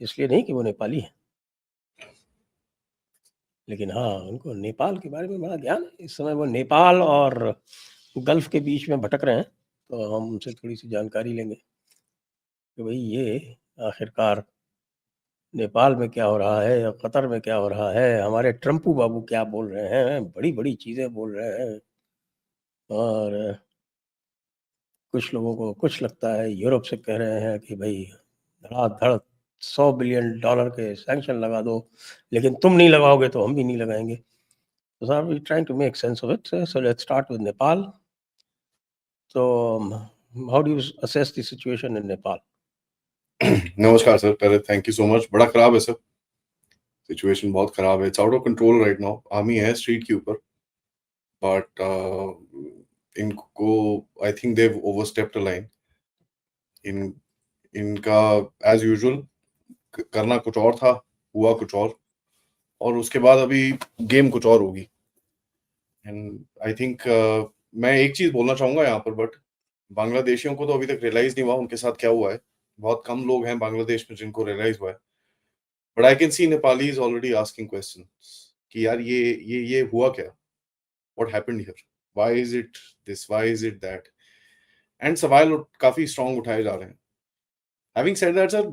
इसलिए नहीं कि वो नेपाली हैं। लेकिन हाँ, उनको नेपाल के बारे में बड़ा ज्ञान है। इस समय वो नेपाल और गल्फ के बीच में भटक रहे हैं, तो हम उनसे थोड़ी-सी जानकारी लेंगे कि भई ये आखिरकार नेपाल में क्या हो रहा है या कतर में क्या हो रहा है, हमारे ट्रंपू बाबू क्या बोल रहे हैं, बड़ी-बड़ी चीज़ें बोल रहे हैं। और कुछ लोगों को कुछ लगता है, यूरोप से कह रहे हैं कि भई धड़ाधड़ $100 बिलियन के सैंक्शन लगा दो, लेकिन तुम नहीं लगाओगे तो हम भी नहीं लगाएँगे। So sir, we're trying to make sense of it. So let's start with Nepal. So how do you assess the situation in Nepal? नमस्कार सर, पहले थैंक यू सो मच। बड़ा खराब है सर, सिचुएशन बहुत खराब है। It's out of control right now. Army है street के ऊपर, बट इनको I think they overstepped a line. इनका एज यूजुअल करना कुछ और था, हुआ कुछ और उसके बाद अभी गेम कुछ और होगी। एंड आई थिंक मैं एक चीज बोलना चाहूंगा यहाँ पर, बट बांग्लादेशियों को तो अभी तक रियलाइज नहीं हुआ उनके साथ क्या हुआ है। बहुत कम लोग हैं बांग्लादेश में जिनको रियलाइज हुआ है, but I can see Nepalese already asking questions कि यार ये हुआ क्या, what happened here, why is it this, why is it that. And सवाल काफी स्ट्रांग उठाए जा रहे हैं। Having said that sir,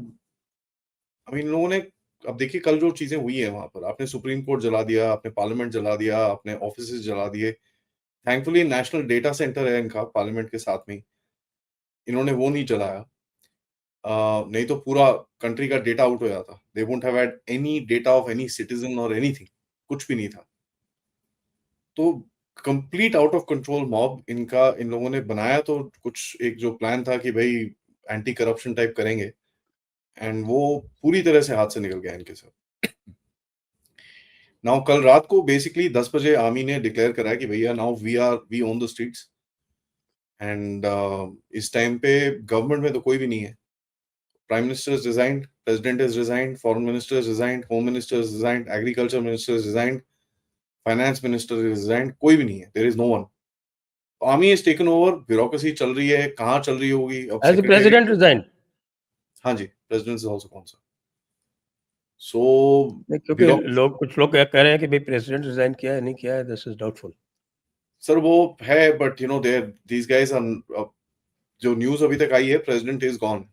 I mean लोगों ने, अब देखिए कल जो चीजें हुई है वहां पर, आपने सुप्रीम कोर्ट जला दिया, आपने पार्लियामेंट जला दिया, आपने ऑफिसेज जला दिए। थैंकफुली नेशनल डेटा सेंटर है इनका पार्लियामेंट के साथ में, इन्होंने वो नहीं जलाया। नहीं तो पूरा कंट्री का डेटा आउट हो जाता। They won't have had any data of any citizen और एनीथिंग, कुछ भी नहीं था। तो complete out of control mob इनका इन लोगों ने बनाया। तो कुछ एक जो प्लान था कि भाई एंटी करप्शन टाइप करेंगे, एंड वो पूरी तरह से हाथ से निकल गया इनके साथ। नाउ कल रात को बेसिकली 10 बजे आर्मी ने डिक्लेयर करा कि भैया now we own the streets. And इस टाइम पे गवर्नमेंट में तो कोई भी नहीं है। Prime minister is resigned, president is resigned, foreign minister is resigned, home minister is resigned, agriculture minister is resigned, finance minister is resigned, कोई भी नहीं है, there is no one. Army is taken over, bureaucracy चल रही है, कहाँ चल रही होगी अब। Has the president resigned? हाँ जी, प्रेसिडेंट इज आल्सो कौन सा। सो क्योंकि कुछ लोग कह रहे हैं कि भाई प्रेसिडेंट रिजाइन किया है नहीं किया है, दिस इज डाउटफुल। सर वो है, but you know there these guys are, जो न्यूज अभी तक आई है, प्रेसिडेंट इज गॉन।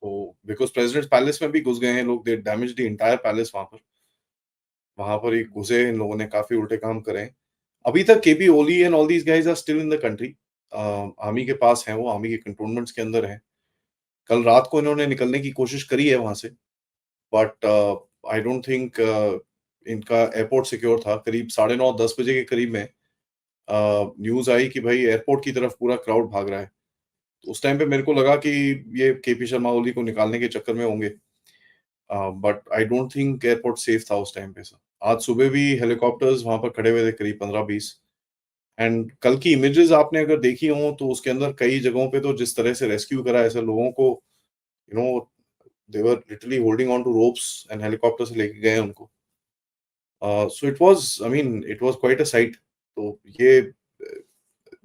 तो बिकॉज प्रेसिडेंट पैलेस में भी घुस गए हैं लोग, they damage the entire palace. वहां पर ही घुसे इन लोगों ने, काफी उल्टे काम करे। अभी तक KP Oli and all these guys are still in the country. Army के पास हैं, वो आर्मी के कंटोनमेंट्स के अंदर हैं। कल रात को इन्होंने निकलने की कोशिश करी है वहां से, बट आई डोंट थिंक इनका एयरपोर्ट सिक्योर था। करीब 9:30-10 बजे के करीब में न्यूज आई कि भाई एयरपोर्ट की तरफ पूरा क्राउड भाग रहा है। तो उस टाइम पे मेरे को लगा कि ये केपी शर्मा ओली को निकालने के चक्कर में होंगे, but I don't think airport safe था उस टाइम पे। सर आज सुबह भी हेलीकॉप्टर्स वहां पर खड़े हुए थे, करीब 15-20। एंड कल की इमेजेस आपने अगर देखी हो तो उसके अंदर कई जगहों पे तो जिस तरह से रेस्क्यू करा ऐसे लोगों को, you know they were literally holding on to ropes and helicopter से लेके गए उनको। So it was, I mean it was quite a sight. तो ये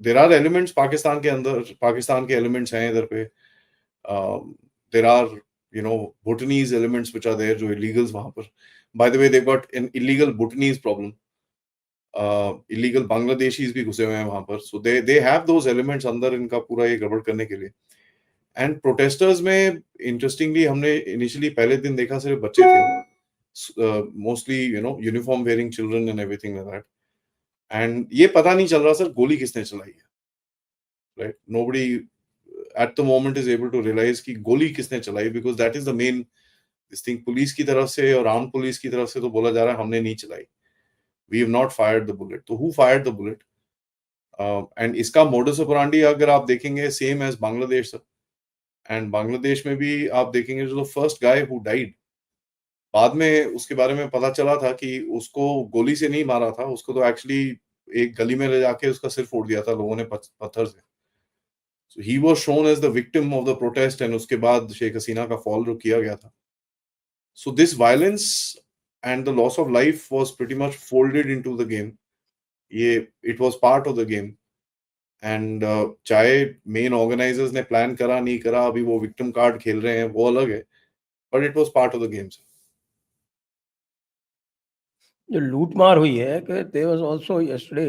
देयर आर एलिमेंट्स पाकिस्तान के अंदर, पाकिस्तान के एलिमेंट्स हैं इधर पे। There are Bhutanese elements which are there, जो illegals वहां पर। By the way, they've got an illegal Bhutanese problem. Illegal Bangladeshis भी घुसे हुए हैं वहां पर। So they have those elements अंदर इनका पूरा ये गड़बड़ करने के लिए। एंड प्रोटेस्टर्स में इंटरेस्टिंगली हमने इनिशियली पहले दिन देखा सिर्फ बच्चे थे, mostly uniform wearing children and everything like that. And ये पता नहीं चल रहा सर गोली किसने चलाई है, right. Nobody at the moment is able to realise कि गोली किसने चलाई, because that is the main this thing. Police की तरफ से और आर्म पुलिस की तरफ से तो बोला जा रहा है हमने नहीं चलाई, we have not fired the bullet. तो who fired the bullet? And इसका मोडस ऑपरेंडी अगर आप देखेंगे same as Bangladesh sir. And Bangladesh में भी आप देखेंगे जो फर्स्ट गाय हु डाइड, बाद में उसके बारे में पता चला था कि उसको गोली से नहीं मारा था, उसको तो एक्चुअली एक गली में ले जाके उसका सिर फोड़ दिया था लोगों ने पत्थर से। So he was shown as the victim of the protest, and उसके बाद शेख हसीना का फॉल जो किया गया था। So this violence and the loss of life was pretty much folded into the game. ये it was part of the game. And चाहे main organisers ने प्लान करा नहीं करा, अभी वो विक्टिम कार्ड खेल रहे हैं वो अलग है, but it was part of the game. जो लूटमार हुई है कि there was also yesterday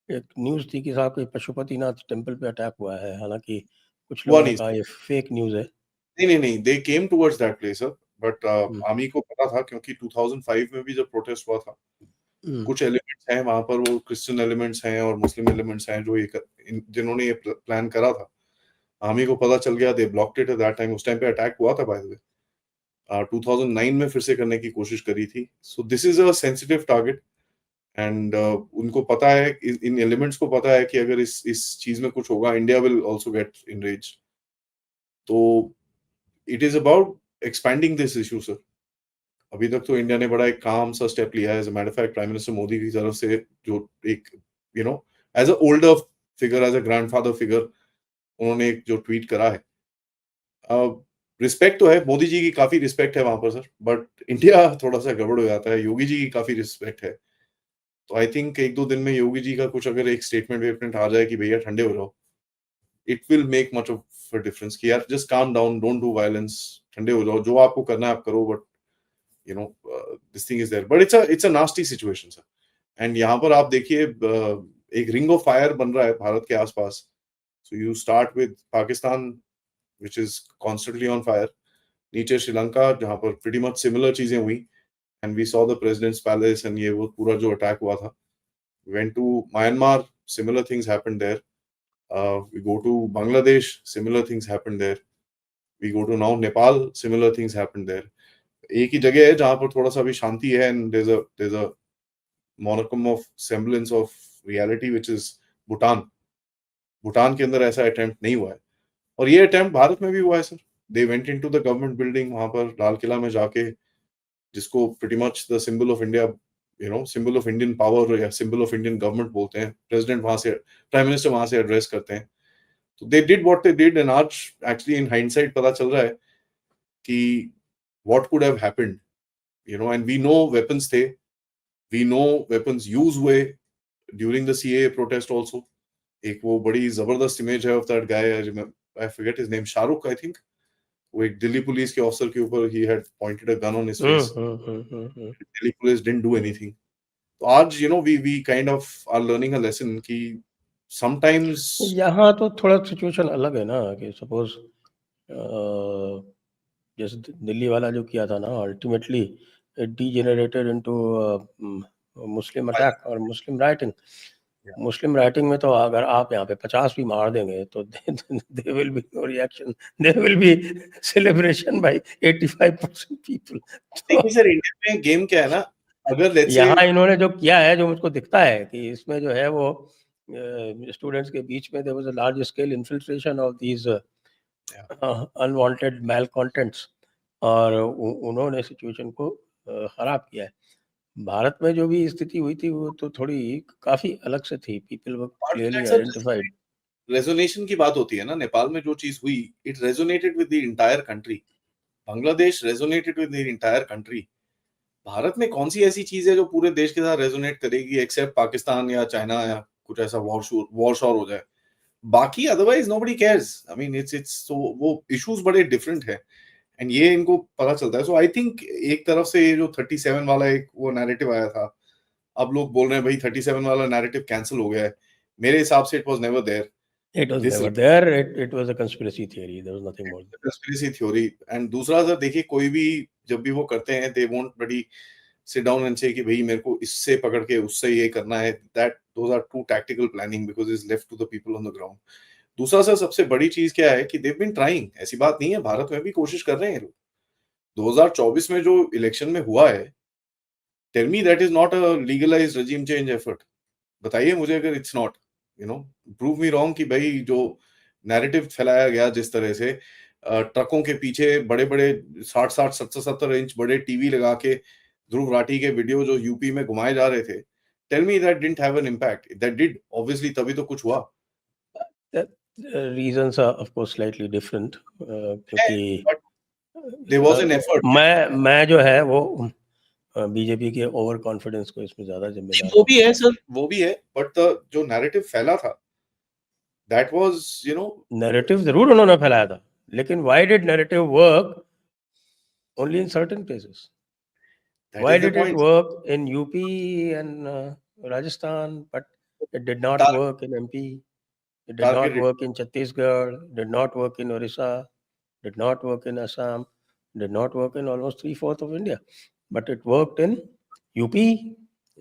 एक न्यूज़ थी कि साहब कोई पशुपतिनाथ टेम्पल पे अटैक हुआ है, हालांकि कुछ हुआ लोगों ने नहीं कहा ये फेक न्यूज़ है। नहीं, they came towards that place, sir. But army को पता था, क्योंकि 2005 में भी जब प्रोटेस्ट हुआ था, कुछ एलिमेंट्स हैं वहां पर, वो क्रिश्चियन एलिमेंट्स हैं और मुस्लिम एलिमेंट्स हैं जो जिन्होंने ये प्लान करा था। आर्मी को पता चल गया, they blocked it at that time. उस टाइम पे अटैक हुआ था बाय द वे। 2009 में फिर से करने की कोशिश करी थी। सो this is a sensitive target and उनको पता है, इन एलिमेंट्स को पता है कि अगर इस चीज में कुछ होगा, इंडिया विल आल्सो गेट इनरेज्ड। तो it is about expanding this issue, sir. अभी तक तो इंडिया ने बड़ा एक काम सा स्टेप लिया है, as a matter of fact prime minister Modi की तरफ से, जो एक as a older figure, as a grandfather figure, उन्होंने एक जो ट्वीट करा है। रिस्पेक्ट तो है, मोदी जी की काफी रिस्पेक्ट है वहां पर, सर, बट इंडिया थोड़ा सा गड़बड़ हो जाता है। योगी जी की काफी रिस्पेक्ट है। तो आई थिंक 1-2 दिन में योगी जी का कुछ अगर एक स्टेटमेंट वेटमेंट आ जाए कि भैया ठंडे हो जाओ, it will make much of a difference कि यार just calm down, don't do violence, ठंडे हो जाओ, जो आपको करना है आप करो, but this thing is there, but it's a nasty situation, sir. And यहाँ पर आप देखिए, एक रिंग ऑफ फायर बन रहा है भारत के आसपास। So you start with Pakistan, which is constantly on fire. नीचे श्रीलंका, जहाँ पर pretty much similar चीजें हुई, and we saw the president's palace and ये वो पूरा जो अटैक हुआ था। We went to Myanmar, similar things happened there. We go to Bangladesh, similar things happened there. We go to now Nepal, similar things happened there. एक ही जगह है जहां पर थोड़ा सा भी शांति है, and there's a modicum of semblance of reality, which is Bhutan के अंदर ऐसा अटेम्प्ट नहीं हुआ है, और ये अटेम्प्ट भारत में भी हुआ है, sir. They went into the government building, वहां पर लाल किला में जाके, जिसको pretty much the symbol of India, symbol of Indian power या सिंबल ऑफ इंडियन गवर्नमेंट बोलते हैं, प्रेसिडेंट वहां से, प्राइम मिनिस्टर वहां से एड्रेस करते हैं। तो they did what they did, and आज एक्चुअली इन हाइंडसाइट पता चल रहा है कि what could have happened, and we know weapons थे, we know weapons use हुए during the CAA protest also. एक वो बड़ी जबरदस्त इमेज है of that guy, I forget his name, Shahrukh, I think, वो एक दिल्ली पुलिस के ऑफिसर के ऊपर he had pointed a gun on his face. Delhi police didn't do anything. तो आज we kind of are learning a lesson कि sometimes यहाँ तो थोड़ा सिचुएशन अलग है ना, कि सपोज जैसे दिल्ली वाला जो किया था ना, ultimately it degenerated into Muslim attack और मुस्लिम राइटिंग। मुस्लिम राइटिंग में तो अगर आप यहाँ पे 50 भी मार देंगे तो they will be no reaction, they will be celebration by 85% people. देखिए सर, इंडिया में गेम क्या है ना, अगर लेट्स से यहाँ इन्होंने जो किया है, जो मुझको दिखता है कि इसमें जो है वो स्टूडेंट्स के बीच में there was a large scale infiltration of these unwanted malcontents, और उन्होंने सिचुएशन को खराब किया है। भारत में जो भी स्थिति हुई थी वो तो थोड़ी काफी अलग से थी। People were clearly identified. Resignation की बात होती है ना, नेपाल में जो चीज हुई, it resonated with the entire country. Bangladesh resonated with the entire country. Bharat में कौन सी ऐसी चीज है जो पूरे देश के साथ रेजोनेट करेगी, एक्सेप्ट पाकिस्तान या चाइना या कुछ ऐसा वॉर शॉर हो जाए, बाकी otherwise nobody cares. I mean it's सो वो इश्यूज बड़े डिफरेंट है, एंड ये इनको पता चलता है। सो आई थिंक एक तरफ से ये जो 37 वाला एक वो नैरेटिव आया था, अब लोग बोल रहे हैं भाई 37 वाला नैरेटिव कैंसिल हो गया है। मेरे हिसाब से it was never there. It was never there. It was a conspiracy theory. There was nothing more. Conspiracy theory. And दूसरा सर देखिए, कोई भी जब भी वो करते हैं, they won't bloody sit down and say कि भाई मेरे को इससे पकड़ के उससे ये करना है। Those are too tactical planning because it's left to the people on the ground. दूसरा सर सबसे बड़ी चीज क्या है कि they've been trying, ऐसी बात नहीं है, भारत में भी कोशिश कर रहे हैं लोग। 2024 में जो इलेक्शन में हुआ है, tell me that is not a legalized regime change effort. बताइए मुझे अगर it's not, prove me wrong कि भाई जो नैरेटिव फैलाया गया जिस तरह से, ट्रकों के पीछे बड़े बड़े 60-60, 70-70 इंच बड़े टीवी लगा के ध्रुव राठी के वीडियो जो यूपी में घुमाए जा रहे थे, tell me that didn't have an impact. That did, obviously, तभी तो कुछ हुआ। Reasons are of course slightly different, क्योंकि देयर वाज एन एफर्ट। मैं जो है वो बीजेपी के ओवर कॉन्फिडेंस को इसमें ज्यादा जिम्मेदार वो भी है सर, वो भी है, बट जो नैरेटिव फैला था, दैट वाज नैरेटिव जरूर उन्होंने फैलाया था, लेकिन why did narrative work? only in certain places. That Why is the did it point. work in UP and Rajasthan, but it did not Tar- work in MP? It did not targeted. work in Chhattisgarh, did not work in Orissa, did not work in Assam, did not work in almost 3/4 of India. But it worked in UP,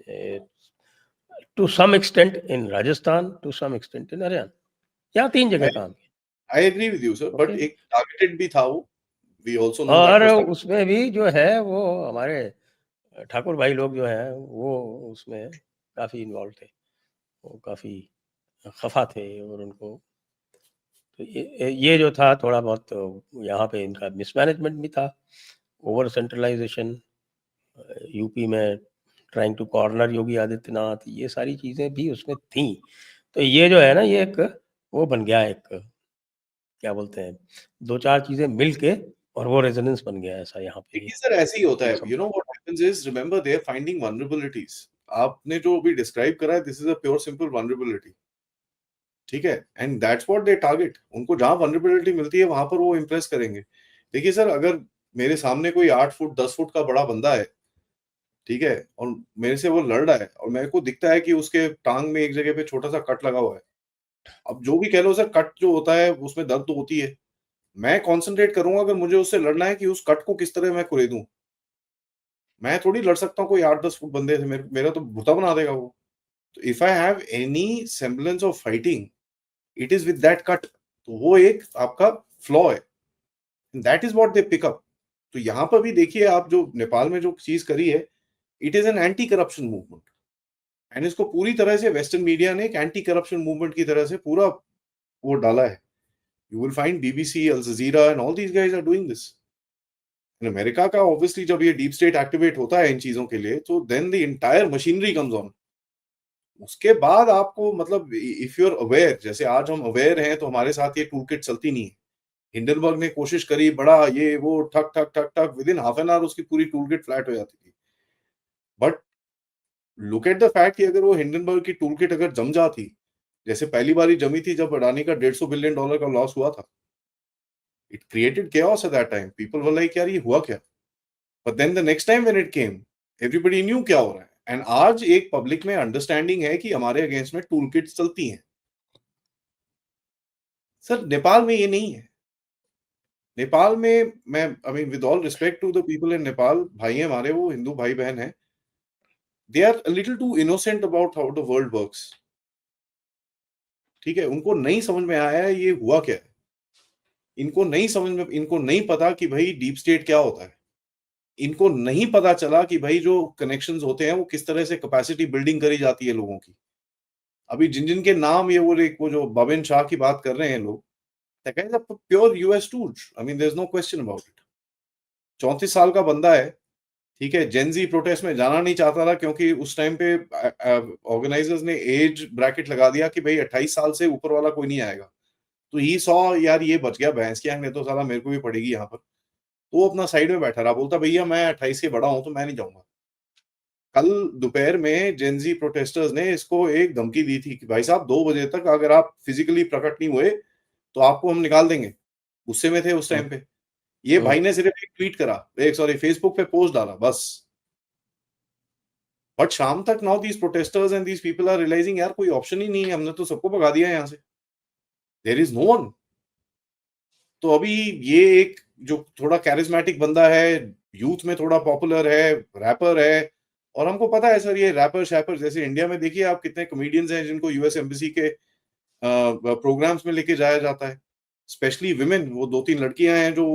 eh, to some extent in Rajasthan, to some extent in Haryana. यहाँ 3 जगह काम किया. I agree with you, sir. But Okay. एक targeted भी था वो. We also know that और was targeted. उसमें भी जो है वो हमारे ठाकुर भाई लोग जो हैं वो उसमें काफ़ी इन्वॉल्व थे. वो काफ़ी खफा थे और उनको तो ये जो था थोड़ा बहुत तो यहाँ पे इनका मिसमैनेजमेंट भी था, ओवर सेंट्रलाइजेशन, यूपी में trying to corner Yogi Adityanath, ये सारी चीज़ें भी उसमें थी. तो ये जो है ना ये एक वो बन गया, एक क्या बोलते हैं, 2-4 चीज़ें मिल के और वो रेजोनेंस बन गया ऐसा यहाँ पे. देखिए सर ऐसे ही होता इन है. सब You know what happens is, remember they are finding vulnerabilities. आपने जो अभी डिस्क्राइब करा है, this is a pure simple vulnerability. ठीक है, and that's what they target. उनको जहां वल्नरेबिलिटी मिलती है वहां पर वो इंप्रेस करेंगे. देखिए सर, अगर मेरे सामने कोई 8 फुट 10 फुट का बड़ा बंदा है, ठीक है, और मेरे से वो लड़ रहा है और मेरे को दिखता है कि उसके टांग में एक जगह पे छोटा सा कट लगा हुआ है. अब जो भी कह लो सर, कट जो होता है उसमें दर्द तो होती है. मैं कॉन्सेंट्रेट करूंगा अगर मुझे उससे लड़ना है कि उस कट को किस तरह मैं कुरेदूं. मैं थोड़ी लड़ सकता हूँ कोई 8-10 फुट बंदे से. मेरा तो भुता बना देगा वो. तो if I have any semblance of fighting, it is with that cut. तो वो एक आपका फ्लॉ है. That is what they pick up. तो यहां पर भी देखिए आप, जो नेपाल में जो चीज करी है, it is an anti corruption movement. And इसको पूरी तरह से वेस्टर्न मीडिया ने एक एंटी करप्शन मूवमेंट की तरह से पूरा वो डाला है. You will find BBC, Al Jazeera and all these guys are doing this. America का ऑब्वियसली जब ये डीप स्टेट एक्टिवेट होता है इन चीजों के लिए, तो then the entire machinery comes on. उसके बाद आपको मतलब इफ यू आर अवेयर, जैसे आज हम अवेयर हैं तो हमारे साथ ये टूल किट चलती नहीं है. हिंडनबर्ग ने कोशिश करी, बड़ा ये वो ठक ठक ठक ठक, with in half an hour उसकी पूरी टूल किट फ्लैट हो जाती थी. But look at the fact कि अगर वो हिंडनबर्ग की टूल किट अगर जम जाती, जैसे पहली बारी जमी थी जब अडानी का $150 बिलियन का लॉस हुआ था, it created chaos at that time. People were like, यार ये हुआ क्या? But then the next time when it came, everybody knew क्या हो रहा है. एंड आज एक पब्लिक में अंडरस्टैंडिंग है कि हमारे अगेंस्ट में टूल किट्स चलती हैं. सर नेपाल में ये नहीं है. नेपाल में मैं I mean with all respect to the people in Nepal, भाई हैं हमारे, वो हिंदू भाई बहन हैं. They are a little too innocent about how the world works. ठीक है, उनको नहीं समझ में आया है ये हुआ क्या है. इनको नहीं समझ में, इनको नहीं पता कि भाई डीप स्टेट क्या होता है. इनको नहीं पता चला कि भाई जो कनेक्शंस होते हैं वो किस तरह से कैपेसिटी बिल्डिंग करी जाती है लोगों की. अभी जिन जिन के नाम ये वो जो बबिन शाह की बात कर रहे हैं लोग, that guy is a pure US tool. I mean, there's no question about it. 34 साल का बंदा है, ठीक है. जेनजी प्रोटेस्ट में जाना नहीं चाहता था क्योंकि उस टाइम पे ऑर्गेनाइजर्स ने एज ब्रैकेट लगा दिया कि भाई 28 साल से ऊपर वाला कोई नहीं आएगा. तो ही सॉ यार ये बच गया भैंस की आंख में, तो साला मेरे को भी पड़ेगी यहाँ पर. तो वो अपना साइड में बैठा रहा, बोलता भैया मैं 28 से बड़ा हूं तो मैं नहीं जाऊंगा. कल दोपहर में जेनजी प्रोटेस्टर्स ने इसको एक धमकी दी थी कि भाई साहब 2 बजे तक अगर आप फिजिकली प्रकट नहीं हुए तो आपको हम निकाल देंगे. गुस्से में थे उस टाइम पे. ये भाई ने सिर्फ एक ट्वीट करा, एक सॉरी फेसबुक पे पोस्ट डाला बस. बट शाम तक now these protesters and these people are realising यार कोई ऑप्शन ही नहीं है, हमने तो सबको भगा दिया यहाँ से. There is no one. तो अभी ये एक जो थोड़ा कैरिज्मेटिक बंदा है, यूथ में थोड़ा पॉपुलर है, रैपर है, और हमको पता है सर ये रैपर शैपर, जैसे इंडिया में देखिए आप कितने कॉमेडियंस हैं जिनको यूएस एम्बेसी के प्रोग्राम्स में लेके जाया जाता है. स्पेशली विमेन, वो 2-3 लड़कियां हैं जो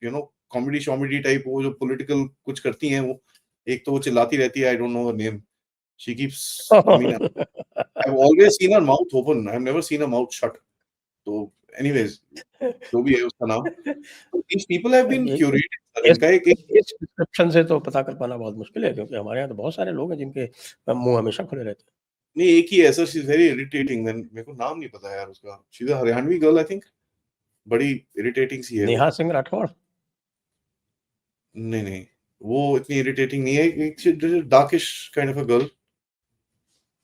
यू नो कॉमेडी शॉमेडी टाइप, वो जो पॉलिटिकल कुछ करती हैं. वो एक तो वो चिल्लाती रहती है, I don't know her name. She keeps, I mean I have always seen her mouth open, I have never seen a mouth shut. तो एनीवेज जो भी है उसका नाम. These people have been curated sir. इनका एक इस डिस्क्रिप्शन से तो पता कर पाना बहुत मुश्किल है क्योंकि हमारे यहाँ तो बहुत सारे लोग हैं जिनके मुंह हमेशा खुले रहते हैं. नहीं, एक ही है sir, she is very irritating. मेरे को नाम नहीं पता यार उसका. She is a Haryanvi girl I think. बड़ी इरिटेटिंग सी है. नेहा सिंह राठौड़. नहीं, वो इतनी इरिटेटिंग नहीं है. एक darkish kind of a girl.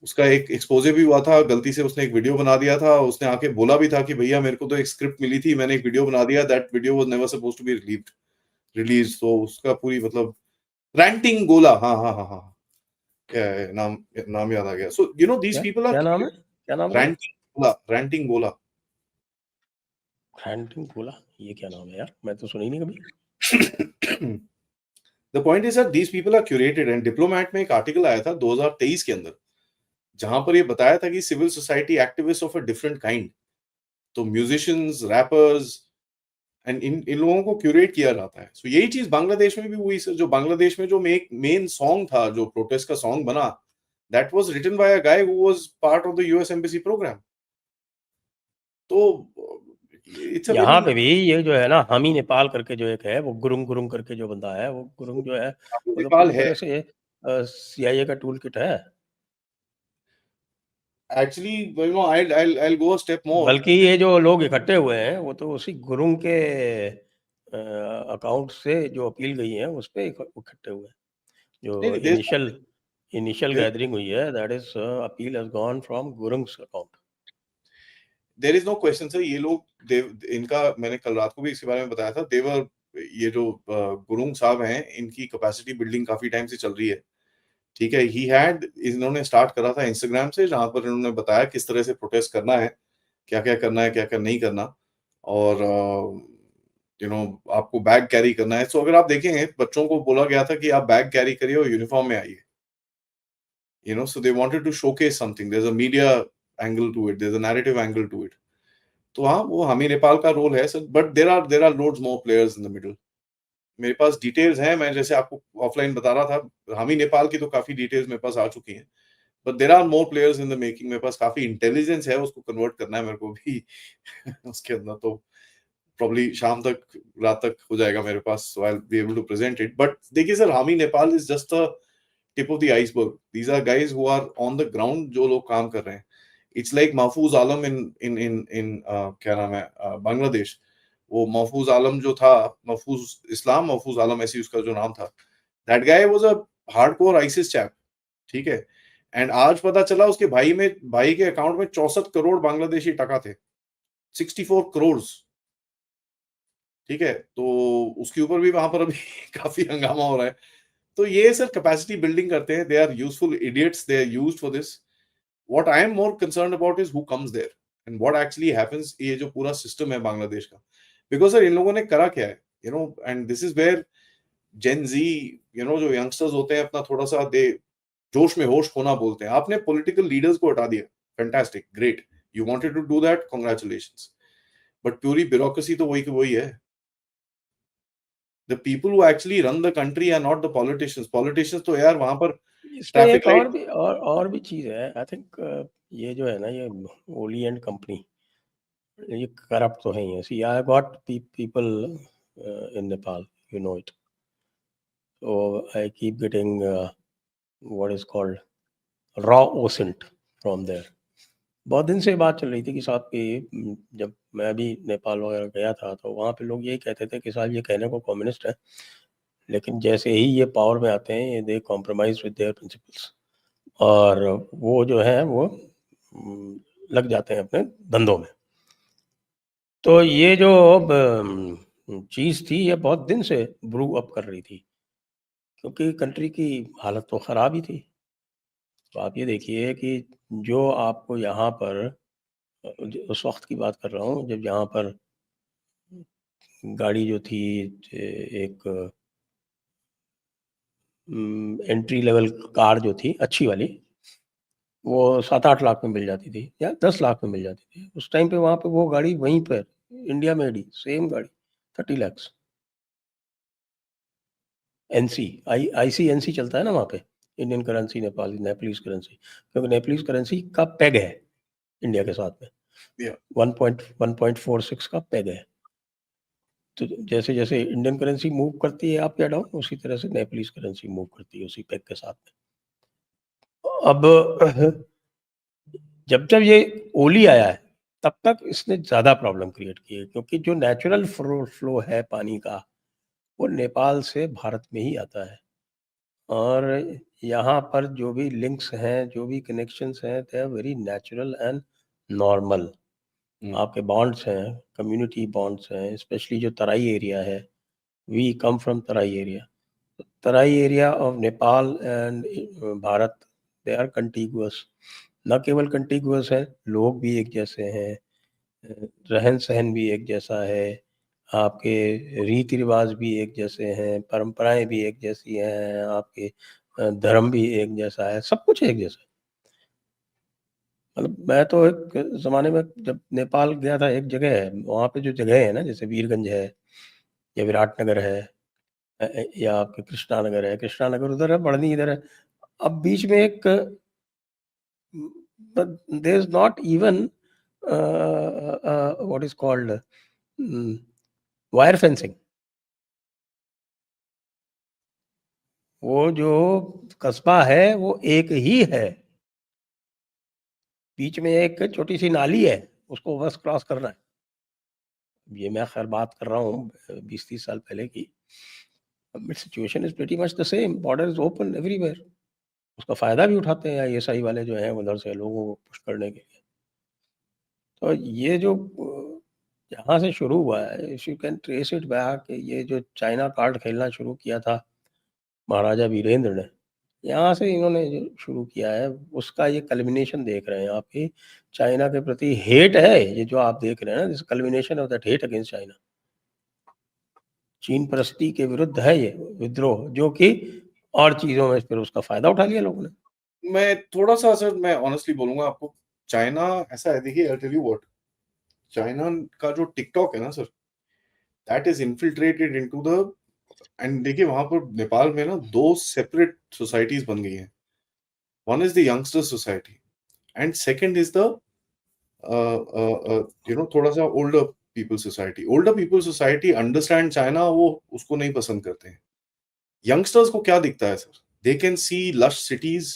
उसका एक एक्सपोजे भी हुआ था, गलती से उसने एक वीडियो बना दिया था. उसने आके बोला भी था कि भैया मेरे को तो एक स्क्रिप्ट मिली थी, मैंने एक वीडियो बना दिया. That video was never supposed to be relieved. Release, तो उसका पूरी मतलब रैंटिंग गोला, हाँ क्या है नाम याद आ गया. So you know these people are क्या नाम है, क्या नाम है? रैंटिंग गोला. रैंटिंग गोला, ये क्या नाम है यार, मैं तो सुनी नहीं कभी. The point is that these people are curated. And diplomat में एक आर्टिकल आया था 2023 के अंदर, जहां पर ये बताया था कि civil society activist of a different kind, तो म्यूजिशियंस, रैपर्स, एंड इन लोगों को क्यूरेट किया जाता है. सो यही चीज बांग्लादेश में भी हुई सर. जो बांग्लादेश में जो मेन सॉन्ग था, जो प्रोटेस्ट का सॉन्ग बना, that was written by a guy who was part of the US embassy programme. तो इट्स अ यहाँ वेरी, पे भी ये जो है ना, हम ही नेपाल करके जो एक है, वो गुरुंग गुरुंग करके जो बंदा है, वो गुरुंग जो है, वो तो नेपाल पूरी है तरह से CIA का टूल किट है. Actually. You no I'll go a step more. बल्कि ये जो लोग इकट्ठे हुए हैं, वो तो उसी गुरुंग के अकाउंट से जो अपील गई है उस पे इकट्ठे हुए हैं. नहीं जो नहीं, इनिशियल गैदरिंग हुई है, that is appeal has gone from Gurung's account. There is no question sir. ये लोग इनका मैंने कल रात को भी इसके बारे में बताया था. देवर, ये जो गुरुंग साहब हैं, इनकी कैपेसिटी बिल्डिंग काफी टाइम से चल रही है. ठीक है. इन्होंने स्टार्ट करा था इंस्टाग्राम से, जहां पर इन्होंने बताया किस तरह से प्रोटेस्ट करना है, क्या क्या करना है, क्या क्या नहीं करना. और यू नो आपको बैग कैरी करना है. सो अगर आप देखेंगे, बच्चों को बोला गया था कि आप बैग कैरी करिए और यूनिफॉर्म में आइए. So they wanted to showcase something. There's a media angle to it. There's a narrative angle to it. तो हाँ, वो हामी नेपाल का रोल है sir. But there are loads more players in the middle. मेरे पास डिटेल्स हैं. मैं जैसे आपको ऑफलाइन बता रहा था, हामी नेपाल की तो काफी डिटेल्स मेरे पास आ चुकी हैं. But there are more players in the making. मेरे पास काफी इंटेलिजेंस है, उसको कन्वर्ट करना है मेरे को भी उसके अंदर. तो प्रॉब्ली शाम तक, रात तक हो जाएगा मेरे पास. So I will be able to present it. But देखिए sir, Hami Nepal is just a tip of the iceberg. These are guys who are on the ground, जो लोग काम कर रहे हैं. इट्स लाइक महफूज आलम इन क्या नाम है, बांग्लादेश. वो महफूज आलम जो था, महफूज इस्लाम, महफूज आलम, ऐसी उसका जो नाम था, that guy was a hardcore ISIS chap. ठीक है. एंड आज पता चला उसके भाई के अकाउंट में 64 करोड़ बांग्लादेशी टका थे. 64 करोड़. ठीक है. तो उसके ऊपर भी वहां पर अभी काफी हंगामा हो रहा है. तो ये सर कैपेसिटी बिल्डिंग करते हैं. They are useful idiots. They are used for this. What I am more concerned about is who comes there and what actually happens. ये जो पूरा सिस्टम है बांग्लादेश का, बिकॉज सर इन लोगों ने करा क्या है, एंड दिस इज वेयर जेन जी, जो यंगस्टर्स होते हैं, अपना थोड़ा सा दे जोश में होश खोना बोलते हैं. आपने पॉलिटिकल लीडर्स को हटा दिया. Fantastic, great. You wanted to do that, congratulations. But प्यूरी ब्यूरोक्रेसी तो वही की वही है. The people who actually run the country are not the politicians. Politicians तो यार वहां पर इसमें ट्रैफिक एक लाइट. और भी चीज है. आई थिंक ये जो है ना, ये ओली एंड कंपनी, ये करप्ट तो है ही. See I got people in Nepal, you know it. So I keep getting what is called raw OSINT from there. बहुत दिन से बात चल रही थी कि साहब कि जब मैं भी नेपाल वगैरह गया था, तो वहाँ पे लोग यही कहते थे कि साहब ये कहने को कम्युनिस्ट है, लेकिन जैसे ही ये पावर में आते हैं, ये दे कॉम्प्रोमाइज विद देयर प्रिंसिपल्स, और वो जो है वो लग जाते हैं अपने धंधों में. तो ये जो चीज़ थी, ये बहुत दिन से ब्रू अप कर रही थी, क्योंकि कंट्री की हालत तो ख़राब ही थी. तो आप ये देखिए कि जो आपको यहाँ पर, उस वक्त की बात कर रहा हूँ जब यहाँ पर गाड़ी जो थी, एक एंट्री लेवल कार जो थी अच्छी वाली, वो 7-8 लाख में मिल जाती थी या 10 लाख में मिल जाती थी. उस टाइम पे वहाँ पे वो गाड़ी वहीं पर इंडिया में ही सेम गाड़ी 30 lakhs. एनसी ICNC चलता है ना वहाँ पे, इंडियन करेंसी, नेपालीज करेंसी, क्योंकि नेपालीज करेंसी का पेग है इंडिया के साथ में. 1.46 का पेग है. तो जैसे जैसे इंडियन करेंसी मूव करती है अप या डाउन, उसी तरह से नेपालीज करेंसी मूव करती है उसी पेग के साथ में. अब जब जब ये ओली आया है, तब तक इसने ज़्यादा प्रॉब्लम क्रिएट की है, क्योंकि जो नेचुरल फ्लो है पानी का, वो नेपाल से भारत में ही आता है. और यहाँ पर जो भी लिंक्स हैं, जो भी कनेक्शंस हैं, they are very natural and normal. आपके बॉन्ड्स हैं, कम्युनिटी बॉन्ड्स हैं, स्पेशली जो तराई एरिया है, We come from Tarai area. Tarai area of Nepal and Bharat, they are contiguous. न केवल contiguous है, लोग भी एक जैसे हैं, रहन सहन भी एक जैसा है, आपके रीति रिवाज भी एक जैसे हैं, परंपराएं भी एक जैसी हैं, आपके धर्म भी एक जैसा है, सब कुछ एक जैसा है। मतलब मैं तो एक ज़माने में जब नेपाल गया था, एक जगह है, वहाँ पे जो जगह है ना, जैसे वीरगंज है या विराटनगर है, या आपके कृष्णानगर है, कृष्णानगर उधर है, बढ़नी इधर है। अब बीच में एक there is not even what is called wire fencing. वो जो कस्बा है वो एक ही है। बीच में एक छोटी-सी नाली है, उसको बस क्रॉस करना है। ये मैं खैर बात कर रहा हूँ 20-30 साल पहले की। अब situation is pretty much the same, border is open everywhere. उसका फ़ायदा भी उठाते हैं आईएसआई वाले जो हैं उधर से लोगों को पुश करने के लिए। तो ये जो जहाँ से शुरू हुआ है, if you can trace it back, ये जो चाइना कार्ड खेलना शुरू किया था महाराजा वीरेंद्र ने, यहाँ से इन्होंने जो शुरू किया है, उसका ये कल्मिनेशन देख रहे हैं आप कि चाइना के प्रति हेट है, ये जो आप देख रहे हैं ना, this culmination of that hate against China. चीन परस्ती के विरुद्ध है ये विद्रोह, जो कि और चीज़ों में फिर उसका फ़ायदा उठा लिया लोगों ने। मैं थोड़ा-सा सर मैं ऑनेस्टली बोलूँगा आपको, चाइना ऐसा है, देखिए I tell you what, China का जो टिकटॉक है ना sir, that is infiltrated into the, and देखिए वहाँ पर नेपाल में ना 2 सेपरेट सोसाइटीज़ बन गई हैं। One is the youngster society and second is the थोड़ा-सा older people society. Older people society understand China, वो उसको नहीं पसंद करते हैं। Youngsters को क्या दिखता है sir? They can see lush cities,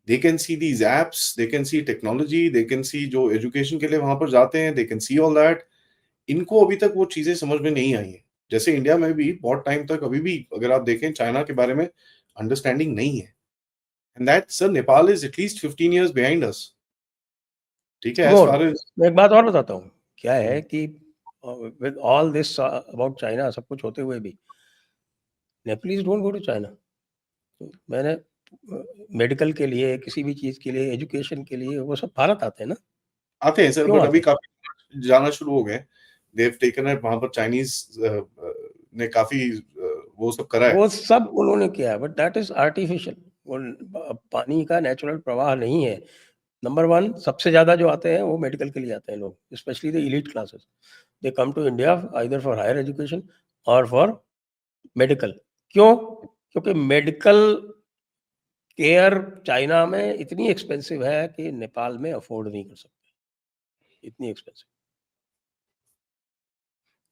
they can see these apps, they can see technology, they can see जो education के लिए वहाँ पर जाते हैं, they can see all that. इनको अभी तक वो चीज़ें समझ में नहीं आई हैं। जैसे इंडिया में भी बहुत टाइम तक अभी भी अगर आप देखें चाइना के बारे में अंडरस्टैंडिंग नहीं है। And that sir, Nepal is at least 15 years behind us. ठीक है, as मोर, far as मैं एक बात और बताता हूँ, क्या है कि with all this about China सब कुछ होते हुए भी, Nepalese don't go to China. मैंने मेडिकल के लिए, किसी भी चीज़ के लिए, एजुकेशन के लिए, वो सब भारत आते हैं ना। आते हैं सर, क्यों बट आते अभी हैं? काफ़ी जाना शुरू हो गए। दे हैव टेकन इट, वहाँ पर चाइनीज़ ने काफ़ी वो सब करा है। वो सब उन्होंने किया है, बट दैट इज़ आर्टिफिशियल। वो पानी का नेचुरल प्रवाह नहीं है। नंबर 1 सबसे ज़्यादा जो आते हैं वो मेडिकल के लिए आते हैं लोग, specially the elite classes. They come to India either for higher education और फॉर मेडिकल। क्यों? क्योंकि मेडिकल केयर चाइना में इतनी एक्सपेंसिव है कि नेपाल में अफोर्ड नहीं कर सकते, इतनी एक्सपेंसिव।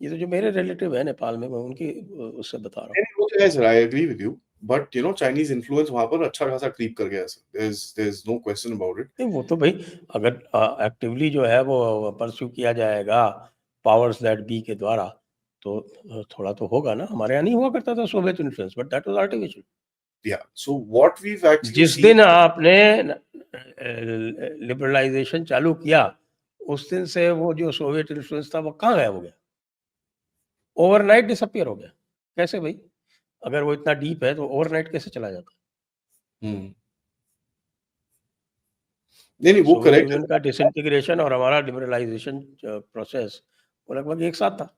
ये तो जो मेरे रिलेटिव है नेपाल में, मैं उनकी उससे बता रहा हूँ। नहीं, वो तो है sir, I agree with you, but Chinese influence वहाँ पर अच्छा खासा क्रीप कर गया है sir. There is no question about it. नहीं, वो तो भाई अगर एक्टिवली जो है वो परस्यू किया जाएगा पावर्स दैट बी के द्वारा, तो थोड़ा तो होगा ना। हमारे यहाँ नहीं हुआ करता था Soviet influence, but that was artificial. Yeah so what we have actually जिस सीन, दिन आपने लिबरलाइजेशन चालू किया, उस दिन से वो जो सोवियत इन्फ्लुएंस था वो कहाँ गायब हो गया? ओवरनाइट डिसअपीयर हो गया। कैसे भाई? अगर वो इतना डीप है तो ओवरनाइट कैसे चला जाता? हुँ। नहीं, वो सोवियत करेक्ट यूनियन का डिसइंटीग्रेशन और हमारा लिबरलाइजेशन प्रोसेस वो लगभग एक साथ था।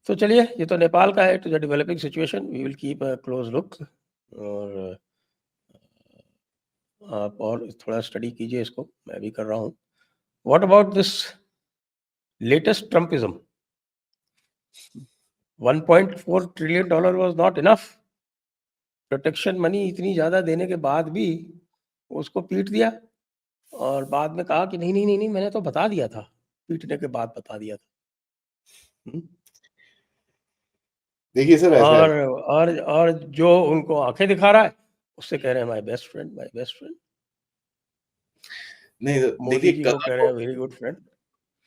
तो चलिए, ये तो नेपाल का है, it is a developing situation, we will keep a close look. और आप और थोड़ा स्टडी कीजिए इसको, मैं भी कर रहा हूँ। What about this latest Trumpism? $1.4 trillion was not enough. Protection money इतनी ज़्यादा देने के बाद भी उसको पीट दिया और बाद में कहा कि नहीं, नहीं, नहीं, नहीं, मैंने तो बता दिया था। पीटने के बाद बता दिया था। हुँ। देखिए सर ऐसा है। और जो उनको आँखें दिखा रहा है, उससे कह रहे हैं my best friend, my best friend. नहीं, मोदी देखिए जी को कह रहे हैं very good friend.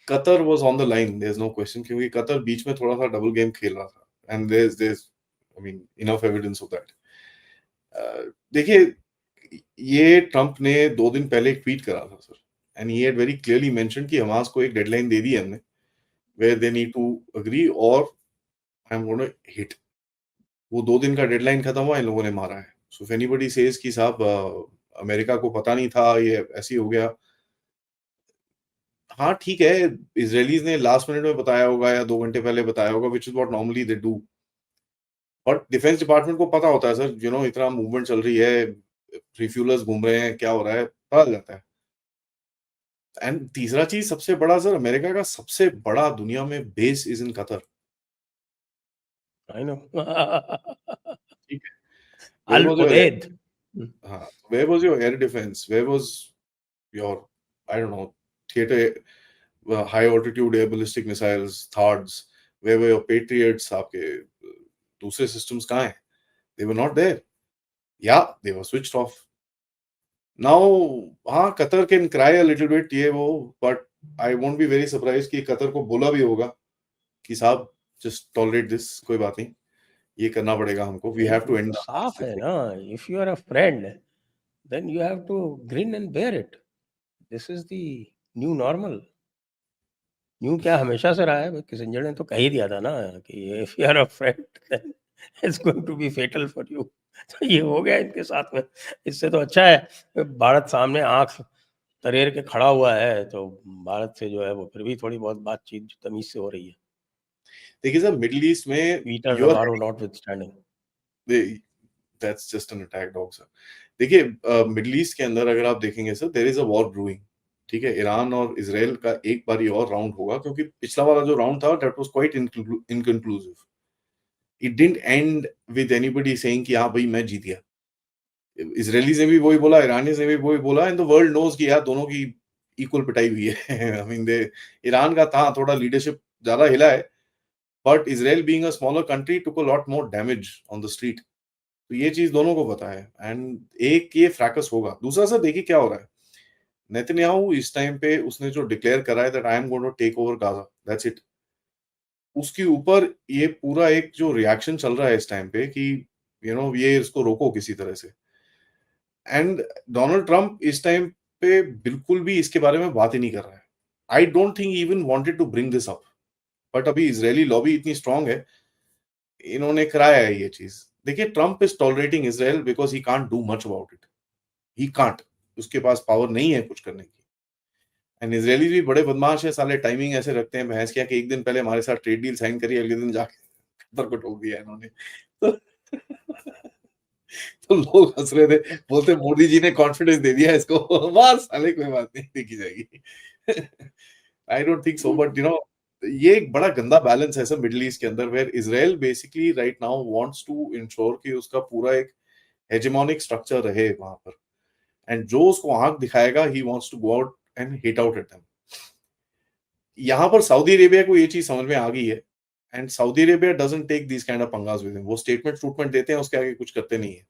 Qatar was on the line, there is no question, क्योंकि कतर बीच में थोड़ा-सा डबल गेम खेल रहा था, and there is I mean enough evidence of that. देखिए ये ट्रम्प ने 2 दिन पहले एक ट्वीट करा था sir, and he had very clearly mentioned कि हमास को एक डेडलाइन दे दी है हमने, where they need to agree, और आई एम गोना हिट। वो 2 दिन का डेडलाइन खत्म हुआ, इन लोगों ने मारा है। सो इफ एनीबॉडी सेज कि साहब अमेरिका को पता नहीं था, ये ऐसे ही हो गया। हाँ, ठीक है, इज़राइलीज़ ने लास्ट मिनट में बताया होगा या 2 घंटे पहले बताया होगा, which is what normally they do. But defence department को पता होता है सर, इतना मूवमेंट चल रही है, रिफ्यूलर्स घूम रहे हैं, क्या हो रहा है, पता चल जाता है। एंड तीसरा चीज़ सबसे बड़ा सर, अमेरिका का सबसे बड़ा दुनिया में base is in Qatar. I know. ठीक है। Where al was your air Udeid. हाँ, where was your air defence? Where was your, I don't know, theatre, high altitude air ballistic missiles, THAADs? Where were your Patriots? आपके दूसरे systems कहाँ हैं? They were not there. Yeah they were switched off. Now हाँ, Qatar can cry a little bit, ये वो, but I won't be very surprised कि Qatar को बोला भी होगा कि साहब जस्ट टॉलरेट दिस, कोई बात नहीं, ये करना पड़ेगा हमको, वी नहीं, हैव टू वो तो एंड साफ दिस है थिंग। ना, if you are a friend then you have to grin and bear it. This is the new normal. New क्या हमेशा से रहा है, किसिंजर ने तो कह ही दिया था ना कि if you are a friend then it's going to be fatal for you. तो ये हो गया इनके साथ में। इससे तो अच्छा है भारत सामने आंख तरेर के खड़ा हुआ है, तो भारत से जो है वो फिर भी थोड़ी बहुत बातचीत तमीज से हो रही है, देखिए सर, मिडिल ईस्ट में Peter you are, Navarro notwithstanding. That's just an attack dog sir. देखिए मिडिल ईस्ट के अंदर अगर आप देखेंगे sir, there is a war brewing. ठीक है, ईरान और इजराइल का एक बारी और राउंड होगा, क्योंकि पिछला वाला जो राउंड था that was quite inconclusive. It didn't and with anybody saying कि हाँ भाई मैं जीत गया। इजरायलीज ने भी वही बोला, ईरानीज ने भी वही बोला, एंड द वर्ल्ड नोज कि यार दोनों की इक्वल पिटाई हुई है। आई मीन दे, ईरान का था थोड़ा लीडरशिप ज्यादा हिला है, but Israel being a smaller country took a lot more damage on the street. तो ये चीज दोनों को पता है, एंड एक ये फ्रैकस होगा। दूसरा सर देखिए क्या हो रहा है, नेतन्याहू इस टाइम पे उसने जो डिक्लेयर करा है that I am going to take over Gaza, that's it. उसके ऊपर ये पूरा एक जो रिएक्शन चल रहा है इस टाइम पे कि ये इसको रोको किसी तरह से। एंड डोनाल्ड ट्रंप इस टाइम पे बिल्कुल भी इसके बारे में बात ही नहीं कर रहा है। I don't think even wanted to bring this up, but अभी इजरायली लॉबी इतनी स्ट्रांग है, इन्होंने कराया है ये चीज। देखिए, Trump is tolerating Israel because he can't do much about it. He can't, उसके पास पावर नहीं है कुछ करने की। एंड इजरायली भी बड़े बदमाश है साले, टाइमिंग ऐसे रखते हैं भैंस क्या कि एक दिन पहले हमारे साथ ट्रेड डील साइन करी, अगले दिन जाके कतर को ठोक दिया इन्होंने। तो तो लोग हंस रहे थे, बोलते मोदी जी ने कॉन्फिडेंस दे दिया इसको। बस साले कोई बात नहीं, देखी जाएगी। आई डोंट थिंक सो, बट ये एक बड़ा गंदा बैलेंस है सर मिडिल ईस्ट के अंदर, where Israel basically right now wants to ensure कि उसका पूरा एक हेजेमोनिक स्ट्रक्चर रहे वहां पर, एंड जो उसको आंख दिखाएगा he wants to go out and hit out at them. यहाँ पर सऊदी अरेबिया को ये चीज समझ में आ गई है, and Saudi Arabia doesn't take this kind of पंगास विद हिम। वो स्टेटमेंट देते हैं, उसके आगे कुछ करते नहीं है।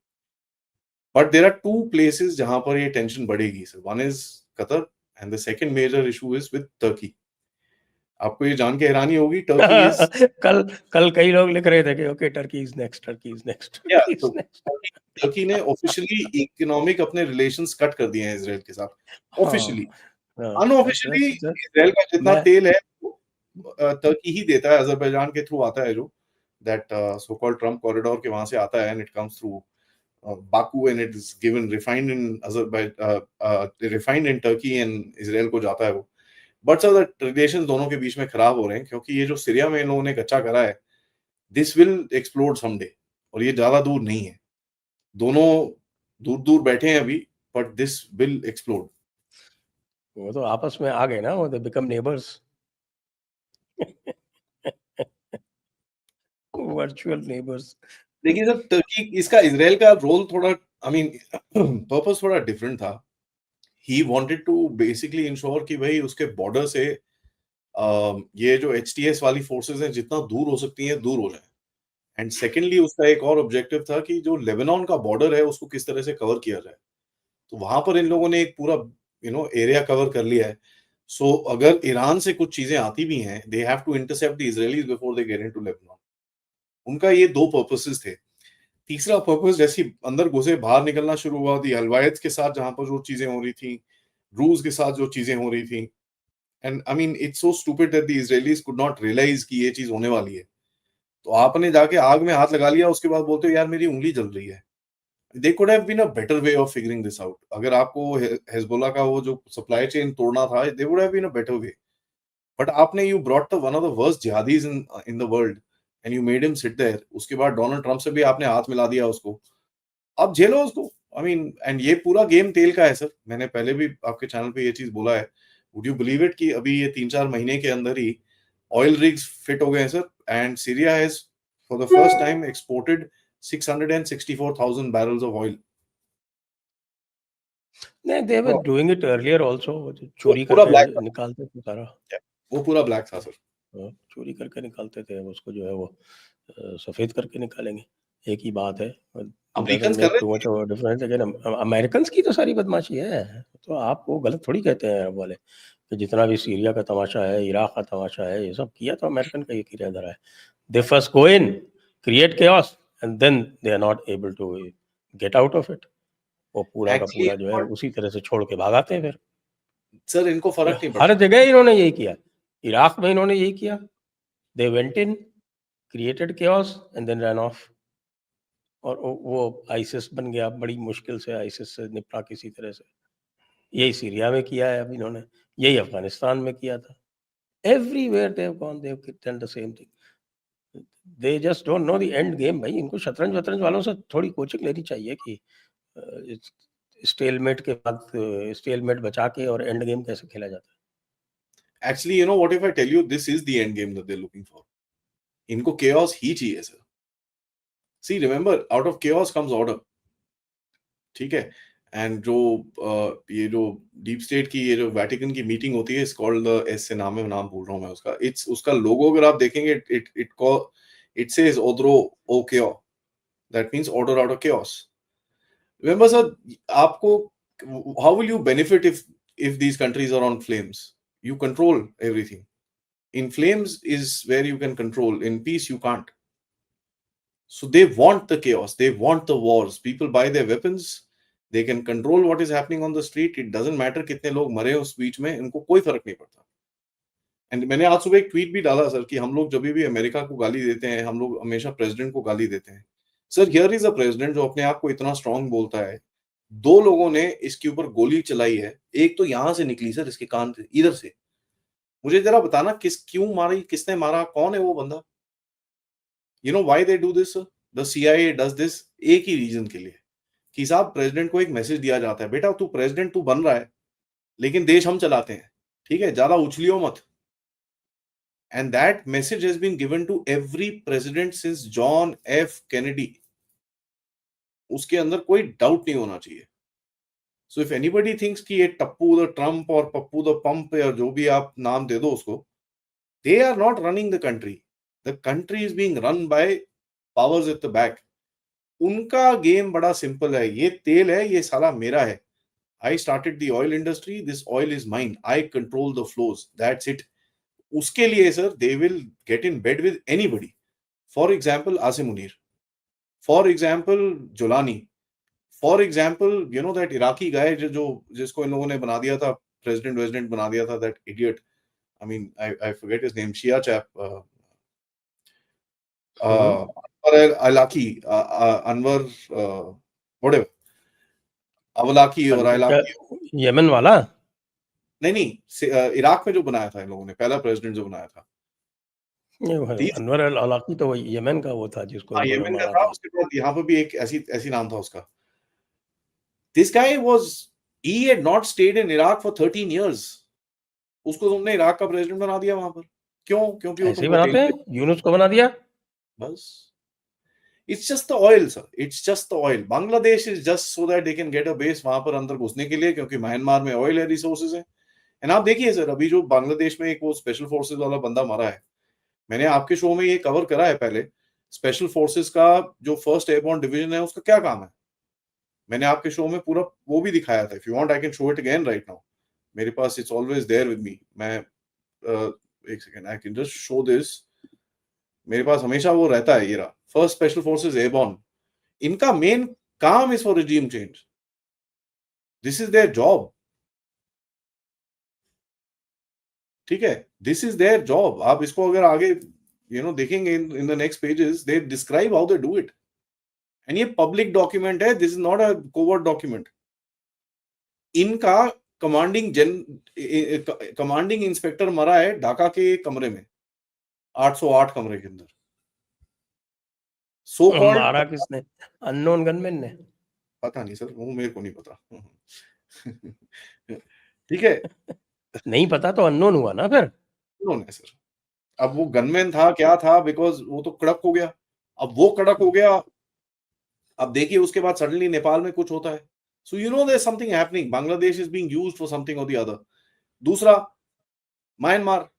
But there are two places जहां पर ये टेंशन बढ़ेगी sir, one is Qatar, and the second major issue is with Turkey. आपको ये जान के हैरानी होगी, टर्की इज, कल कल कई लोग लिख रहे थे कि okay Turkey is next, Turkey is next, या टर्की तो इज नेक्स्ट। टर्की टर्की ने ऑफिशियली इकोनॉमिक अपने रिलेशंस कट कर दिए हैं इसराइल के साथ, ऑफिशियली। हाँ हाँ, अनऑफिशियली इसराइल का जितना मैं तेल है वो, टर्की ही देता है, अजरबैजान के थ्रू आता है, जो that so called Trump corridor के वहां से आता है, and it comes through Baku, and it is given refined in Azerbaijan, refined in Turkey, and Israel को जाता है वो। बट सर रिलेशन दोनों के बीच में खराब हो रहे हैं, क्योंकि ये जो सीरिया में इन लोगों ने कच्चा करा है, दिस विल एक्सप्लोड समडे, और ये ज्यादा दूर नहीं है। दोनों दूर दूर बैठे हैं अभी, बट दिस विल एक्सप्लोड। वो तो आपस में आ गए ना, वो they become neighbours, virtual neighbours. देखिए सर, टर्की इसका इसराइल का रोल थोड़ा, आई मीन पर्पस थोड़ा डिफरेंट था। He wanted to basically ensure कि भाई उसके बॉर्डर से ये जो एचटीएस वाली फोर्सेस हैं जितना दूर हो सकती हैं दूर हो जाए। एंड सेकेंडली उसका एक और ऑब्जेक्टिव था कि जो लेबनान का बॉर्डर है उसको किस तरह से कवर किया जाए। तो वहां पर इन लोगों ने एक पूरा एरिया कवर कर लिया है। सो अगर ईरान से कुछ चीजें आती भी हैं, they have to intercept the Israelis before they get into Lebanon. उनका ये दो पर्पसेस थे। तीसरा पर्पस, जैसे ही अंदर घुसे बाहर निकलना शुरू हुआ, दी अलवायद के साथ जहां पर जो चीजें हो रही थी, रूस के साथ जो चीजें हो रही थी, and I mean it's so stupid that the Israelis could not realise कि ये चीज होने वाली है। तो आपने जाके आग में हाथ लगा लिया, उसके बाद बोलते हो यार मेरी उंगली जल रही है। They could have been a better way of figuring this out. अगर आपको हेजबोला का वो जो सप्लाई चेन तोड़ना था, they would have been a better way. But आपने you brought the one of the worst jihadis in the world and you made him sit there. उसके बाद डोनाल्ड ट्रंप से भी आपने हाथ मिला दिया उसको, अब झेलो उसको। I mean, and ये पूरा गेम तेल का है सर। मैंने पहले भी आपके चैनल पे ये चीज बोला है। Would you believe it कि अभी ये 3-4 महीने के अंदर ही ऑयल रिग्स फिट हो गए हैं sir, and Syria has for the first time exported 664,000 barrels of oil. नहीं, they were doing it earlier also, चोरी पूरा ब्लैक करके निकालते थे सारा। वो पूरा ब्लैक था सर। चोरी करके निकालते थे, उसको जो है वो सफेद करके निकालेंगे, एक ही बात है। अमेरिकन्स कर रहे थे। डिफरेंस अगेन अमेरिकन्स की तो सारी बदमाशी है, तो आप वो गलत थोड़ी कहते हैं अरब वाले कि जितना भी सीरिया का तमाशा है, इराक का तमाशा है, ये सब किया तो अमेरिकन का एक ही रहता है। They first go in, create chaos and then they are not able to get out of it. वो पूरा का पूरा जो है उसी तरह से छोड़ के भागाते हैं फिर। सर इनको फर्क नहीं हर पड़ता। जगह इन्होंने यही किया, इराक में इन्होंने यही किया। They went in, created chaos and then run off, और वो आईसिस बन गया। बड़ी मुश्किल से आईसिस से निपटा किसी तरह से। यही सीरिया में किया है अब इन्होंने, यही अफगानिस्तान में किया था। Everywhere they have gone, they have done the same thing. They just don't know the end game. भाई इनको शतरंज वतरंज वालों से थोड़ी कोचिंग लेनी चाहिए कि स्टेलमेट के बाद स्टेलमेट बचा के और एंड गेम कैसे खेला जाता है। Actually you know what if I tell you this is the end game that they are looking for. इनको chaos ही चाहिए sir. See remember, out of chaos comes order, ठीक है। एंड जो ये जो डीप स्टेट की ये जो वेटिकन की मीटिंग होती है, इट्स कॉल्ड द, एस से नाम है, नाम भूल रहा हूं मैं उसका। इट्स उसका लोगो अगर आप देखेंगे, इट सेज ओद्रो ओ केओ, that means order out of chaos। Remember sir, आपको how will you benefit if these countries are on flames? You control everything. In flames is where you can control. In peace you can't. So they want the chaos, they want the wars. People buy their weapons, they can control what is happening on the street. It doesn't matter कितने लोग मरे उस बीच में, इनको कोई फर्क नहीं पड़ता। एंड मैंने आज सुबह एक ट्वीट भी डाला सर कि हम लोग जब भी अमेरिका को गाली देते हैं, हम लोग हमेशा प्रेसिडेंट को गाली देते हैं। Sir here is a president जो अपने आप को इतना स्ट्रांग बोलता है। दो लोगों ने इसके ऊपर गोली चलाई है, एक तो यहां से निकली सर, इसके कान से, इधर से। मुझे जरा बताना क्यों मारी, किसने मारा, कौन है वो बंदा? You know why they do this? The CIA does this एक ही रीजन के लिए कि साहब प्रेसिडेंट को एक मैसेज दिया जाता है, बेटा तू प्रेसिडेंट तू बन रहा है लेकिन देश हम चलाते हैं, ठीक है, ज्यादा उछलियो मत। And that message has been given to every president since John F Kennedy। उसके अंदर कोई डाउट नहीं होना चाहिए। सो इफ एनीबडी थिंक्स कि ये टप्पू द ट्रम्प और पप्पू द पंप या जो भी आप नाम दे दो उसको, they are not running the country. The country is being run by powers at the back. उनका गेम बड़ा सिंपल है, ये तेल है, ये साला मेरा है। I started the oil industry, this oil is mine, I control the flows, that's it. उसके लिए sir they will get in bed with anybody. For example, Asim Munir. For example, Jolani. For example, you know that Iraqi guy जो जिसको इन लोगों ने बना दिया था president बना दिया था, that idiot. I mean, I forget his name, Shia chap. Anwar Alaki, Anwar, whatever. Awlaki और अलाकी, यमन वाला नहीं, इराक में जो बनाया था इन लोगों ने, पहला प्रेसिडेंट जो बनाया था। अनवर अल-अलाकी तो यमन का वो था जिसको इन्होंने यमन का मारा था। था। उसके बाद यहाँ पे भी एक ऐसी नाम था उसका। This guy he had not stayed in Iraq for 13 years. उसको तुमने इराक का प्रेसिडेंट बना दिया वहां पर, क्यों? क्योंकि वो ऐसे ही तुमको बनाते हैं, यूनुस को बना दिया। बस It's just the oil, sir. It's just the oil. Bangladesh is just so that they can get a base वहां पर अंदर घुसने के लिए, क्योंकि म्यांमार में ऑयल है, रिसोर्सेज है। एंड आप देखिए सर, अभी जो बांग्लादेश में एक वो स्पेशल फोर्सेज वाला बंदा मरा है, मैंने आपके शो में ये कवर करा है पहले। स्पेशल फोर्सेज का जो फर्स्ट एयरबोर्न डिवीजन है, उसका क्या काम है, मैंने आपके शो में पूरा वो भी दिखाया था। If you want I can show it again right now, मेरे पास it's always there with me. मैं एक second, I can just show this. मेरे पास हमेशा वो रहता है, ये रहा, फर्स्ट स्पेशल फोर्सेज एयरबोर्न। इनका मेन काम is for regime change, this is their job, ठीक है, दिस इज देयर जॉब। आप इसको अगर आगे देखेंगे in the next pages, they describe how they do it. And ये public document है, this is not a covert document. इनका कमांडिंग इंस्पेक्टर मरा है ढाका के कमरे में, 808 कमरे के अंदर। सो कॉल्ड मारा किसने? अननोन गनमैन ने? पता नहीं सर, वो मेरे को नहीं पता। ठीक है, नहीं पता तो अननोन हुआ ना फिर। उन्होंने सर, अब वो गनमैन था क्या था, बिकॉज वो तो कड़क हो गया। अब वो कड़क हो गया, अब देखिए उसके बाद सडनली नेपाल में कुछ होता है। So there is something happening, Bangladesh is being used for something और द अदर। दूसरा, Myanmar,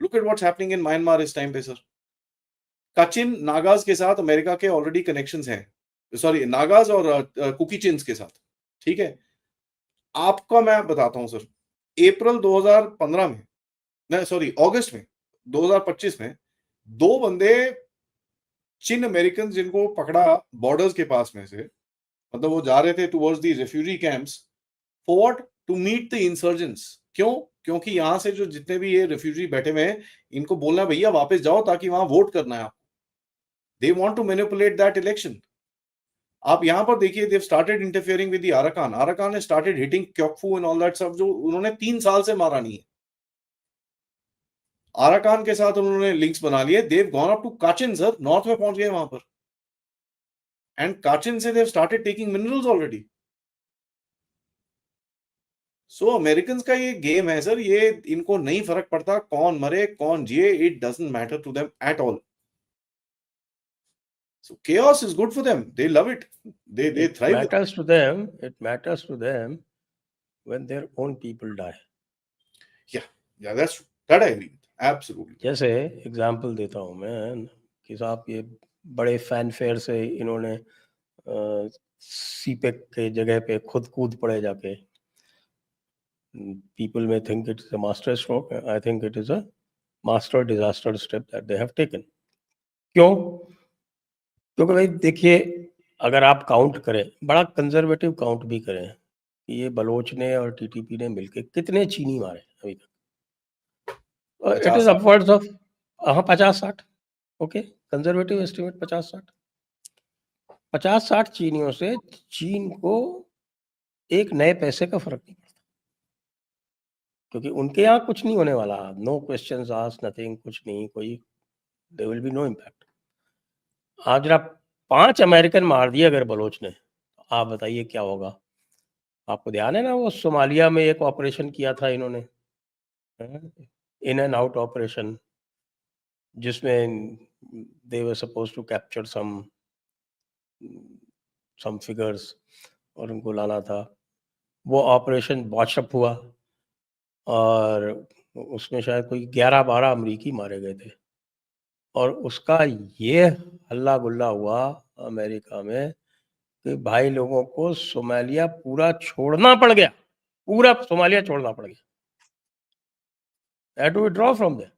look at what's happening in Myanmar this time पे सर। कचिन नागाज के साथ अमेरिका के ऑलरेडी कनेक्शंस हैं, सॉरी नागाज और कुकी चिन्स के साथ, ठीक है। आपका मैं बताता हूं सर, अप्रैल 2015 में, नहीं सॉरी अगस्त में 2025 में, 2 बंदे चिन अमेरिकन जिनको पकड़ा बॉर्डर्स के पास में से, मतलब वो जा रहे थे towards the refugee camps for what, to meet the insurgents. क्यों? क्योंकि यहां से जो जितने भी ये रेफ्यूजी बैठे हुए हैं, इनको बोलना भैया वापस जाओ ताकि वहां वोट करना है आपको। They want to manipulate that election. आप यहां पर देखिए, they started interfering with the Arakan. Arakan ने started hitting Kyaukphyu and all that सब, जो उन्होंने 3 साल से मारा नहीं है। अराकान के साथ उन्होंने लिंक्स बना लिए। They gone up to Kachin sir, north में पहुंच गए वहां पर, एंड काचिन से they started taking minerals already. So Americans का ये गेम है सर, ये इनको नहीं फर्क पड़ता कौन मरे कौन जिए, it doesn't matter to them at all. So chaos is good for them. They love it. They thrive. It matters to them when their own people die. Yeah, that I agree with. Absolutely. जैसे example देता हूँ मैं कि साहब, ये बड़े fanfare से इन्होंने सीपेक के जगह पे खुद कूद पड़े जाके। People may think it is a master stroke. I think it is a master disaster step that they have taken. क्यों? क्योंकि भाई देखिए, अगर आप काउंट करें, बड़ा कंजर्वेटिव काउंट भी करें, ये बलोच ने और टीटीपी ने मिलके कितने चीनी मारे अभी तक? It is upwards of 50-60। Okay, conservative estimate 50-60 चीनियों से चीन को एक नए पैसे का फर्क नहीं पड़ता, क्योंकि उनके यहाँ कुछ नहीं होने वाला। नो क्वेश्चंस आस्क्ड, नथिंग, कुछ नहीं, कोई there will be no impact. आज जरा 5 अमेरिकन मार दिए अगर बलोच ने, तो आप बताइए क्या होगा? आपको ध्यान है ना, वो सोमालिया में एक ऑपरेशन किया था इन्होंने, इन एंड आउट ऑपरेशन, जिसमें they were suppose to capture some figures और उनको लाना था। वो ऑपरेशन बॉचअप हुआ और उसमें शायद कोई 11-12 अमरीकी मारे गए थे, और उसका ये हल्ला गुल्ला हुआ अमेरिका में कि भाई लोगों को सोमालिया पूरा छोड़ना पड़ गया, पूरा सोमालिया छोड़ना पड़ गया, had to withdraw from there.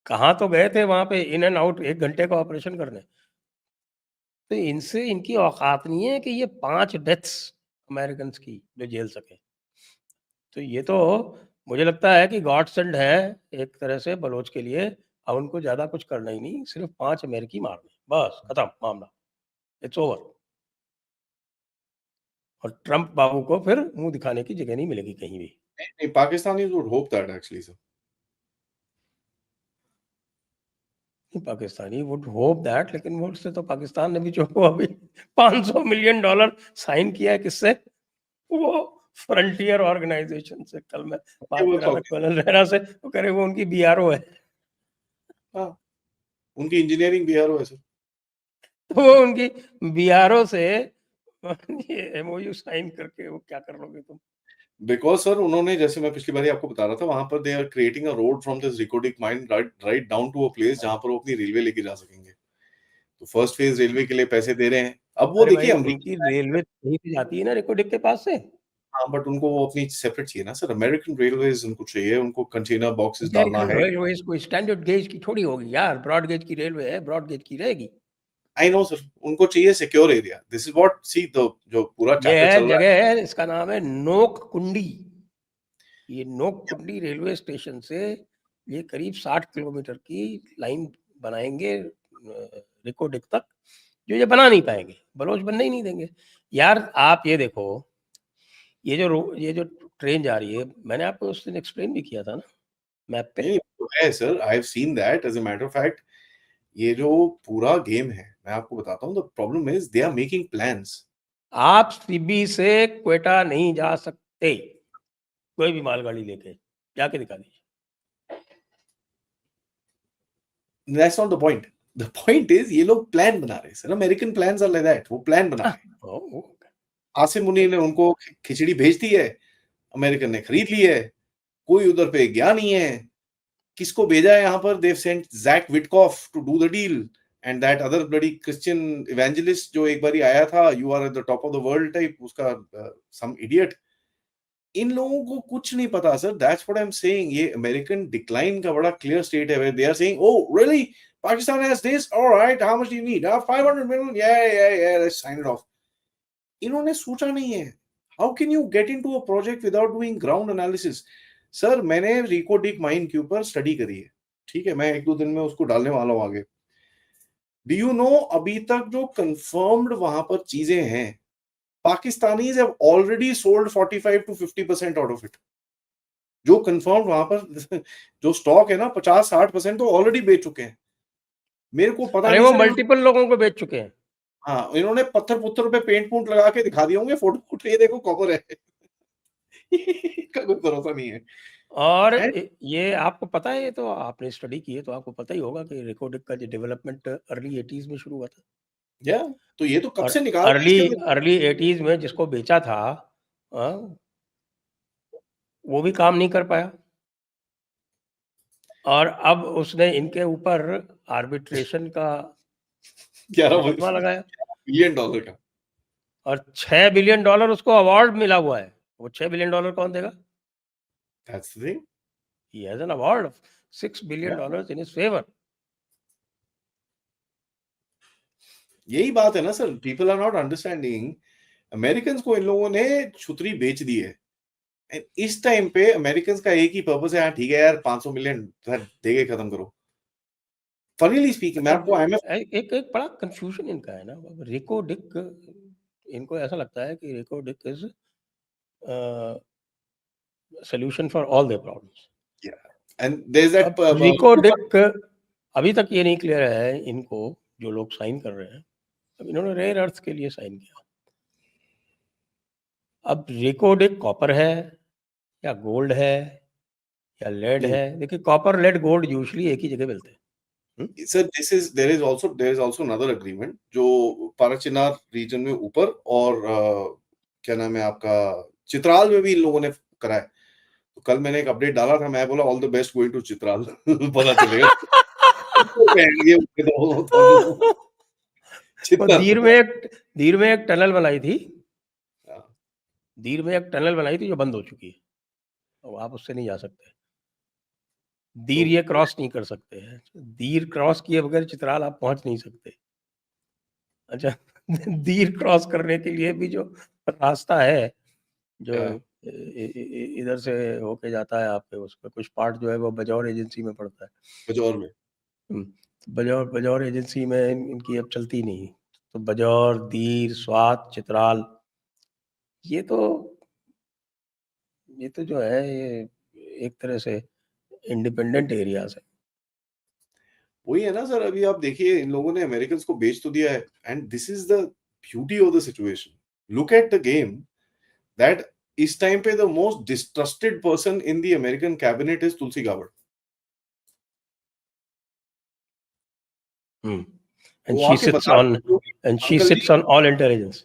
कहाँ तो गए थे वहां पे इन एंड आउट 1 घंटे का ऑपरेशन करने। तो इनसे इनकी औकात नहीं है कि ये 5 डेथ्स अमेरिकन की जो झेल सके। तो ये तो मुझे लगता है कि गॉड सेंड है एक तरह से बलोच के लिए। अब उनको ज्यादा कुछ करना ही नहीं, सिर्फ 5 अमेरिकी मारने, बस खत्म मामला, इट्स ओवर। और ट्रंप बाबू को फिर मुंह दिखाने की जगह नहीं मिलेगी कहीं भी। नहीं, Pakistanis would hope that actually, sir. Pakistani would hope that, लेकिन वो उससे तो पाकिस्तान ने भी जो अभी $500 मिलियन साइन किया है, किससे? वो फ्रंटियर ऑर्गेनाइजेशन से। कल मैं बात कर रहा था कर्नल रहरा से, वो कह रहे वो उनकी बीआरओ है। हाँ, उनकी इंजीनियरिंग बीआरओ है सर। तो वो उनकी बीआरओ से ये एमओयू साइन करके वो क्या कर लोगे तुम? बिकॉज सर उन्होंने, जैसे मैं पिछली बार आपको बता रहा था, वहां पर they are creating a road from this रिकोडिक mine write down to a place जहां पर वो अपनी रेलवे लेके जा सकेंगे। तो फर्स्ट फेज रेलवे के लिए पैसे दे रहे हैं। अब वो देखिए उनकी रेलवे कहीं से जाती है ना रिकोडिक के पास से। हाँ, बट उनको वो अपनी सेपरेट चाहिए ना सर। अमेरिकन रेलवेज उनको चाहिए, उनको कंटेनर बॉक्सेस डालना है। रेलवे कोई स्टैंडर्ड गेज की थोड़ी होगी यार, ब्रॉड गेज की रेलवे है, ब्रॉड गेज की रहेगी। आई नो सर, उनको चाहिए secure area. This is what see the जो पूरा चैप्टर चल रहा जगह है, इसका नाम है नोक कुंडी। ये नोक कुंडी रेलवे स्टेशन से ये करीब 60 किलोमीटर की लाइन बनाएंगे रिको डिक तक, जो ये बना नहीं पाएंगे, बलोच बनने ही नहीं देंगे। यार आप ये देखो, ये जो ट्रेन जा रही है, मैंने आपको उस दिन एक्सप्लेन भी किया था ना मैप पे। नहीं तो है sir, I have seen that as a matter of fact. ये जो पूरा गेम है, मैं आपको बताता हूँ, the problem is they are making plans. आप सीबी से क्वेटा नहीं जा सकते, कोई भी मालगाड़ी लेके जाके दिखा दीजिए। That's not the point. The point is ये लोग प्लान बना रहे हैं sir, American plans are like that, वो प्लान बना रहे हैं। आसिम मुनीर ने उनको खिचड़ी भेज दी है, अमेरिकन ने खरीद ली है, कोई उधर पे गया नहीं है। किसको भेजा है यहाँ पर? They sent Jack Witkoff to do the deal and that other bloody Christian evangelist जो एक बार आया था, you are at the top of the world type, उसका सम इडियट। इन लोगों को कुछ नहीं पता sir, that's what I am saying. ये अमेरिकन डिक्लाइन का बड़ा क्लियर स्टेट है, they are saying oh really Pakistan has this, alright how much do you need? 500 million, या लेट्स साइन इट ऑफ। इन्होंने सोचा नहीं है how can you get into a project without doing ground analysis. Sir मैंने रिको Dick mine के ऊपर study करी है, ठीक है, मैं 1-2 दिन में उसको डालने वाला हूं आगे। डू यू नो अभी तक जो कंफर्म्ड वहां पर चीजें हैं, Pakistanis have already sold 45 to 50% out of it. जो कंफर्म्ड वहां पर जो स्टॉक है ना, 50-60% तो ऑलरेडी बेच चुके हैं। मेरे को पता अरे नहीं वो सर, मल्टीपल लोगों को बेच चुके हैं। हाँ इन्होंने पत्थर पुत्थर पे पेंट पूंट लगा के दिखा दिए होंगे, फोटो फुट, ये देखो कॉपर है। का कोई भरोसा नहीं है। और And ये आपको पता है, ये तो आपने स्टडी की है तो आपको पता ही होगा कि रिकॉर्डिक का जो डेवलपमेंट अर्ली 80s में शुरू हुआ था, या तो ये तो कब और से निकाल रहे हैं अर्ली इसके अंदर। अर्ली 80s में जिसको बेचा था, हाँ, वो भी काम नहीं कर पाया, और अब उसने इनके ऊपर आर्बिट्रेशन का 11 मुकदमा लगाया, बिलियन डॉलर का। और $6 बिलियन उसको अवार्ड मिला हुआ है। वो $6 बिलियन कौन देगा? That's the thing. He has an award of $6 billion in his favor. यही बात है ना sir, people are not understanding. American को इन लोगों ने छुतरी बेच दी है। And इस टाइम पे अमेरिकन का एक ही पर्पस है, हाँ ठीक है यार 500 मिलियन देके खत्म करो। फनीली स्पीकिंग, मैं अच्छा, आपको IMF एक एक बड़ा कंफ्यूजन इनका है ना, रिको डिक, इनको ऐसा लगता है कि Reko Diq is solution for all their problems. And there is that अब रिको डिक अभी तक ये नहीं क्लियर है इनको, जो लोग साइन कर रहे हैं। अब इन्होंने रेयर अर्थ के लिए साइन किया। अब रिको डिक कॉपर है या गोल्ड है या लेड है? देखिए, कॉपर लेड गोल्ड यूजुअली एक ही जगह मिलते हैं। Sir there is also another agreement जो पाराचिनार रीजन में ऊपर और क्या नाम है आपका, चित्राल में भी इन लोगों ने करा है। तो कल मैंने एक अपडेट डाला था, मैं बोला all the best going to Chitral. पता चलेगा। ये तो वो चित्राल। दीर में एक टनल बनाई थी, हाँ, दीर में एक टनल बनाई थी जो बंद हो चुकी है, अब आप उससे नहीं जा सकते। दीर ये क्रॉस नहीं कर सकते हैं, दीर क्रॉस किए बगैर चित्राल आप पहुंच नहीं सकते। अच्छा, दीर क्रॉस करने के लिए भी जो रास्ता है, जो क्या इधर से होके जाता है आपके, उसका कुछ पार्ट जो है वो बजौर एजेंसी में पड़ता है। बजौर में? बजौर एजेंसी में इनकी अब चलती नहीं। तो बजौर, दीर, स्वात, चित्राल, ये तो जो है, ये एक तरह से इंडिपेंडेंट एरियाज है। वही है ना सर, अभी आप देखिए इन लोगों ने अमेरिकन को बेच तो दिया है, and this is the beauty of the situation. Look at the game that इस टाइम पे the most distrusted person in the American cabinet is Tulsi Gabbard. And वो she आके sits बता on uncle ji, all intelligence.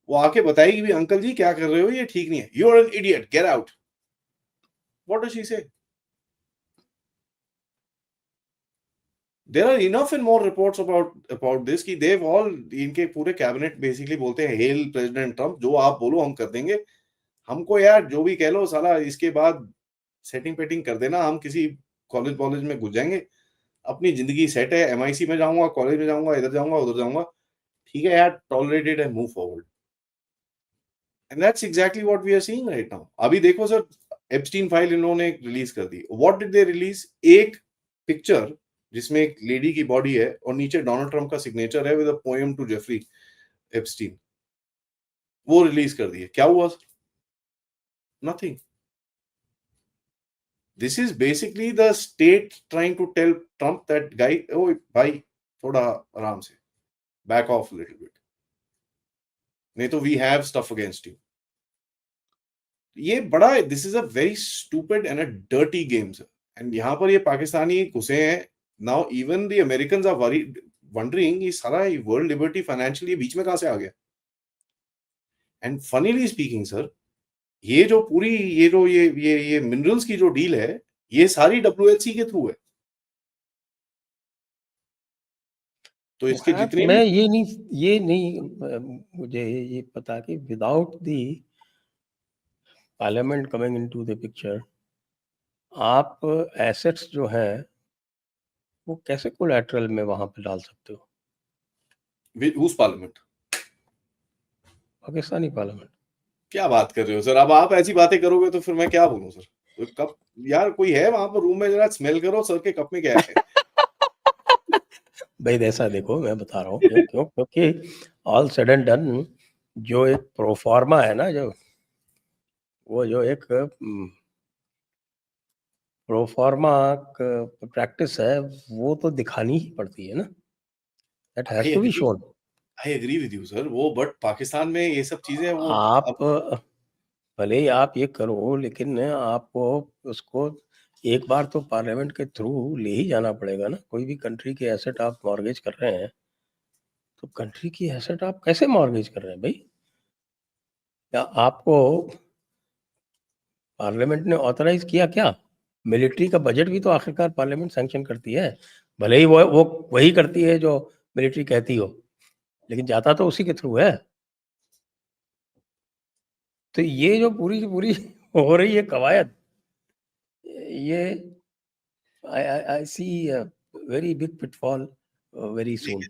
वो आके बताएगी भी uncle जी क्या कर रहे हो, ये ठीक नहीं है, you are an idiot, get out. What does she say? There are enough and more reports about this कि they've all, इनके पूरे कैबिनेट बेसिकली बोलते हैं हेल प्रेसिडेंट ट्रम्प, जो आप बोलो हम कर देंगे। हमको यार जो भी कह लो साला, इसके बाद सेटिंग पेटिंग कर देना, हम किसी कॉलेज में घुस जाएंगे, अपनी जिंदगी सेट है, MIC में जाऊंगा, कॉलेज में जाऊंगा, इधर जाऊंगा उधर जाऊंगा, ठीक है यार, टॉलरेटेड है, move forward. And that's exactly what we are seeing right now. अभी देखो सर, एप्स्टीन फाइल इन्होंने रिलीज कर दी. What did they release? एक पिक्चर जिसमें एक लेडी की बॉडी है और नीचे डोनाल्ड ट्रंप का सिग्नेचर है with a poem to Jeffrey Epstein. वो रिलीज कर दिए. क्या हुआ? Nothing. This is basically the state trying to tell Trump that guy, oh भाई थोड़ा आराम से, back off a little bit. नहीं तो we have stuff against you. ये बड़ा, this is a very stupid and a dirty game, sir. And यहाँ पर ये पाकिस्तानी घुसे हैं. Now even the Americans are wondering ये सारा world liberty financially बीच में कहाँ से आ गया? And funnily speaking, sir, ये जो पूरी ये मिनरल्स की जो डील है, ये सारी WHC के थ्रू है. तो इसके जितने मैं ये नहीं मुझे ये पता कि without the parliament coming into the picture आप एसेट्स जो हैं वो कैसे कोलैटरल में वहां पे डाल सकते हो? Whose parliament? पाकिस्तानी पार्लियामेंट. क्या बात कर रहे हो सर? अब आप ऐसी बातें करोगे तो फिर मैं क्या बोलूं सर? तो कप यार कोई है वहां पर रूम में, जरा स्मेल करो सर के कप में क्या है. भाई ऐसा देखो, मैं बता रहा हूँ क्यों क्योंकि ऑल सेड एंड डन जो एक प्रोफार्मा है ना, जो एक प्रोफार्मा प्रैक्टिस है, वो तो दिखानी ही पड़ती है ना. That has to be shown. I agree with you sir. वो बट पाकिस्तान में ये सब चीजें वो आप भले ही आप ये करो, लेकिन आपको उसको एक बार तो पार्लियामेंट के थ्रू ले ही जाना पड़ेगा ना. कोई भी कंट्री के एसेट आप मॉर्गेज कर रहे हैं तो कंट्री की एसेट आप कैसे मॉर्गेज कर रहे हैं भाई? या आपको पार्लियामेंट ने ऑथराइज किया क्या? मिलिट्री का बजट भी तो आखिरकार पार्लियामेंट सैंक्शन करती है. भले ही वो वही करती है जो मिलिट्री कहती हो, लेकिन जाता तो उसी के थ्रू है. तो ये जो पूरी की पूरी हो रही है कवायद, ये I see a very big pitfall very soon.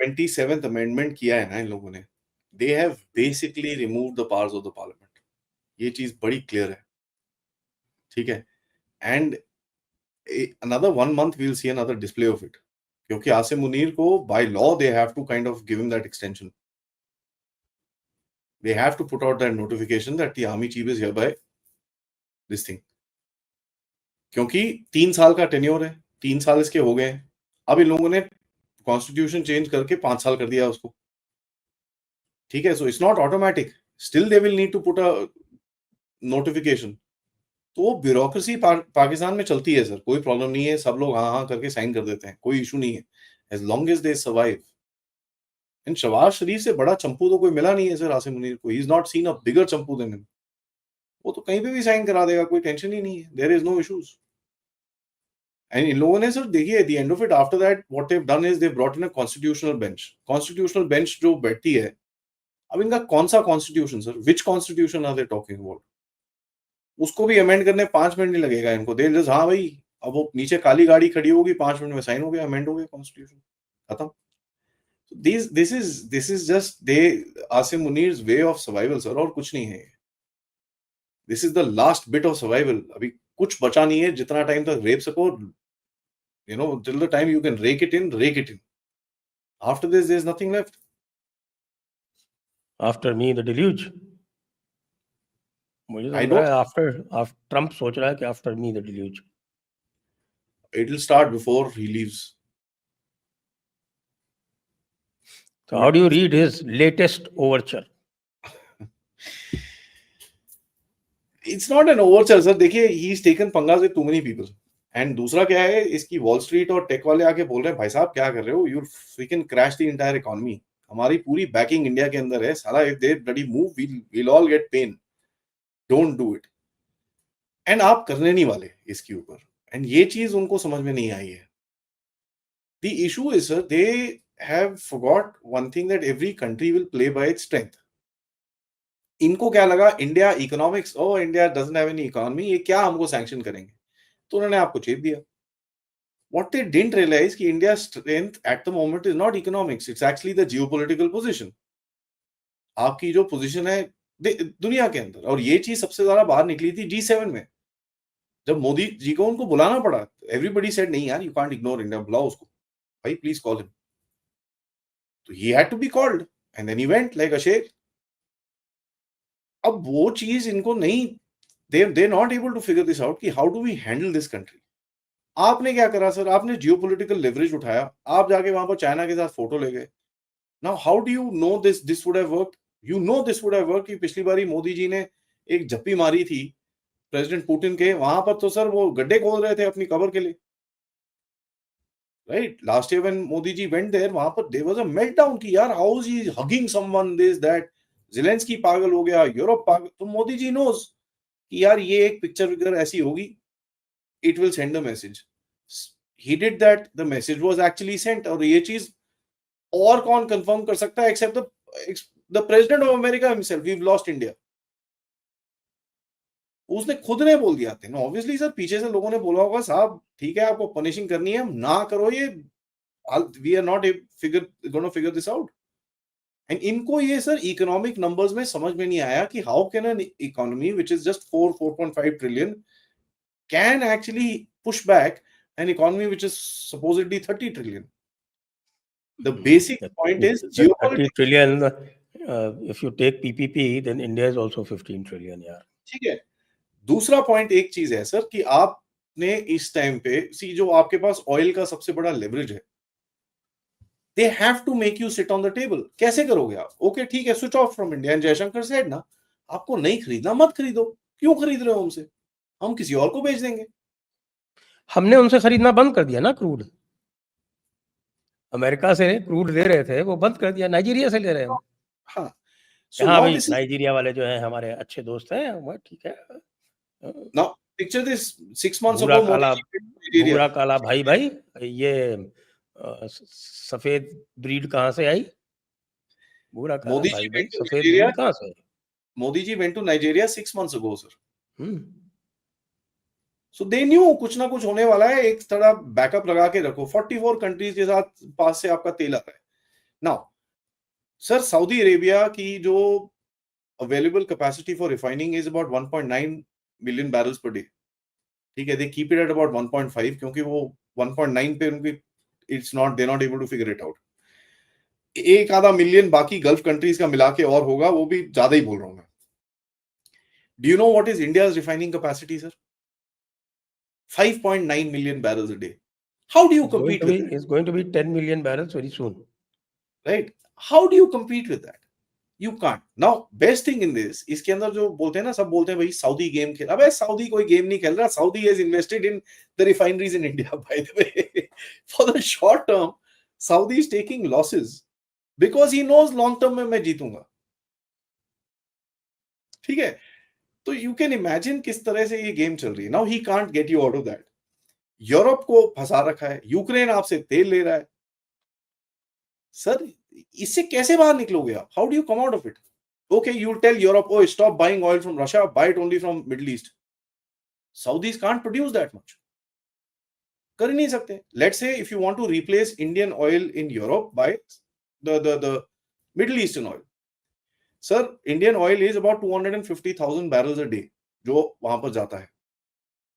27th amendment किया है ना इन लोगों ने, they have basically removed the powers of the parliament. ये चीज बड़ी क्लियर है. ठीक है. And another 1 month we'll see another display of it, क्योंकि आसिम मुनीर को by law they have to kind of give him that extension. They have to put out that notification that the army chief is hereby this thing. क्योंकि 3 साल का tenure है, 3 साल इसके हो गए हैं. अब इन लोगों ने कॉन्स्टिट्यूशन चेंज करके 5 साल कर दिया उसको. ठीक है. So it's not automatic. Still they will need to put a notification. तो ब्यूरोक्रेसी पाकिस्तान में चलती है सर, कोई प्रॉब्लम नहीं है. सब लोग हाँ करके साइन कर देते हैं, कोई इशू नहीं है, as long as they survive. And Shehbaz Sharif से बड़ा चंपू तो कोई मिला नहीं है सर आसिम मुनीर को. He is not seen a bigger Champu than him. वो तो कहीं पे भी साइन करा देगा, कोई टेंशन ही नहीं है. There is no issues. And इन लोगों ने सर देखिए at the end of it, after that what they have done is they brought in a constitutional bench. Constitutional bench जो बैठती है, अब इनका कौन सा constitution sir, which constitution are they talking about? उसको भी अमेंड करने 5 मिनट नहीं लगेगा इनको. दे जस्ट हाँ भाई, अब वो नीचे काली गाड़ी खड़ी होगी, 5 मिनट में साइन हो गया, अमेंड हो गया कॉन्स्टिट्यूशन, खत्म. This is just the Asim Munir's way of survival sir, और कुछ नहीं है. This is the last bit of survival. अभी कुछ बचा नहीं है. जितना टाइम तक रेप सको, you know, till the time you can rake it in. After this there is nothing left. After me the deluge. मुझे लग रहा है आफ्टर ट्रम्प सोच रहा है कि after me the deluge. It will start before he leaves. So how do you read his latest overture? It's not an overture sir. देखिए, he's taken पंगास with too many people. And दूसरा क्या है, इसकी wall street और take वाले आके बोल रहे हैं भाई साहब क्या कर रहे हो, you freaking crash the entire economy. हमारी पूरी बैकिंग इंडिया के अंदर है साला. If they bloody move we will all get pain. Don't do it. And आप करने नहीं वाले इसके ऊपर. एंड ये चीज उनको समझ में नहीं आई है. The issue is sir, they have forgot one thing, that every country will play by its strength. इनको क्या लगा, India economics, oh India doesn't have any economy, ये क्या हमको सैंक्शन करेंगे, तो उन्होंने आपको चेप दिया. What they didn't realize कि India's strength at the moment is not economics, it's actually the geopolitical position. आपकी जो पोजीशन है दुनिया के अंदर, और ये चीज सबसे ज्यादा बाहर निकली थी G7 में. जब मोदी जी को उनको बुलाना पड़ा, एवरीबडी सेड नहीं यार, यू कांट इग्नोर इंडिया, बुलाओ उसको भाई, प्लीज कॉल हिम। तो he had to be called and then he went like a शेर। अब वो चीज इनको नहीं, they not able to figure this out कि how do we handle this country. आपने क्या करा सर, आपने जियोपॉलिटिकल लेवरेज उठाया, आप जाके वहां पर चाइना के साथ फोटो ले गए। Now how do you know this would have worked? You know this would have worked कि पिछली बारी मोदी जी ने एक झप्पी मारी थी प्रेसिडेंट पुतिन के, वहां पर तो सर वो गड्ढे खोद रहे थे अपनी कबर के लिए, right? Last year when Modi ji went there, वहां पर देयर वाज अ मेल्टडाउन कि यार how is he hugging someone, this that, Zelensky पागल हो गया, यूरोप पागल। तो मोदी जी नोज कि यार ये एक पिक्चर अगर ऐसी होगी, it will send a message. He did that, the message was actually sent। और ये चीज और कौन कंफर्म कर सकता है except the president of America himself, we lost India. उसने खुद ने बोल दिया था। ऑब्वियसली सर पीछे से लोगों ने बोला होगा साहब ठीक है आपको पनिशिंग करनी है, ना करो ये, we are not gonna figure this out. And इनको ये सर इकोनॉमिक नंबर्स में समझ में नहीं आया कि how can an economy which is just 4.5 trillion can actually push back an economy which is supposedly 30 trillion. The basic point is The 30 geopolitics। trillion, if you take PPP, then India is also 15 trillion यार। ठीक है। दूसरा point एक चीज है sir कि आपने इस टाइम पे सी, जो आपके पास ऑयल का सबसे बड़ा लेवरेज है, they have to make you sit on the table. कैसे करोगे आप? ओके ठीक है, switch off from India. And Jaishankar said ना, आपको नहीं खरीदना मत खरीदो। क्यों खरीद रहे हो हमसे? हम किसी और को बेच देंगे। हमने उनसे खरीदना बंद कर दिया ना क्रूड। अमेरिका से क्रूड ले रहे थे, वो बंद कर दिया, नाइजीरिया से ले रहे हैं हम। हाँ, सो हाँ नाउ भाई, दिस इज, नाइजीरिया वाले जो हैं हमारे अच्छे दोस्त हैं, वो ठीक है। नाउ पिक्चर दिस, 6 months भूरा ago मोदी काला, जी went to Nigeria। भूरा काला भाई भाई, ये सफेद ब्रीड कहाँ से आई? भूरा काला मोदी जी भाई भाई, went to सफेद Nigeria। ब्रीड कहाँ से आई? Modi ji went to Nigeria 6 months ago, sir। Hmm. So they knew कुछ ना कुछ होने वाला है, एक थोड़ा बैकअप लगा के रखो। 44 कंट्रीज के साथ पास से आपका तेल आता है। नाउ सर सऊदी अरेबिया की जो available capacity for refining is about 1.9 million barrels per day. ठीक है, they keep it at about 1.5 क्योंकि वो 1.9 पे उनकी it's not, they not able to figure it out. एक आधा मिलियन बाकी गल्फ कंट्रीज का मिला के और होगा, वो भी ज्यादा ही बोल रहा हूं मैं। Do you know what is India's refining capacity sir? 5.9 million barrels a day। How do you compete with that? It's going to be 10 million barrels very soon। Right? How do you compete with that? You can't। Now best thing in this, इसके अंदर जो बोलते हैं ना, सब बोलते हैं भाई सऊदी गेम खेल। अबे सऊदी कोई गेम नहीं खेल रहा। Saudi has invested in the refineries in India by the way। For the short term Saudi is taking losses because he knows long term में मैं जीतूंगा। ठीक है, तो यू कैन इमेजिन किस तरह से ये गेम चल रही है। Now he can't get you out of that. Europe को फंसा रखा है, यूक्रेन आपसे तेल ले रहा है। सर इससे कैसे बाहर निकलोगे आप? How do you come out of it? Okay, you tell Europe, oh stop buying oil from Russia, buy it only from Middle East. Saudis can't produce that much, कर ही नहीं सकते। Let's say if you want to replace Indian oil in Europe by the Middle Eastern oil, sir Indian oil is about 250,000 barrels a day जो वहां पर जाता है।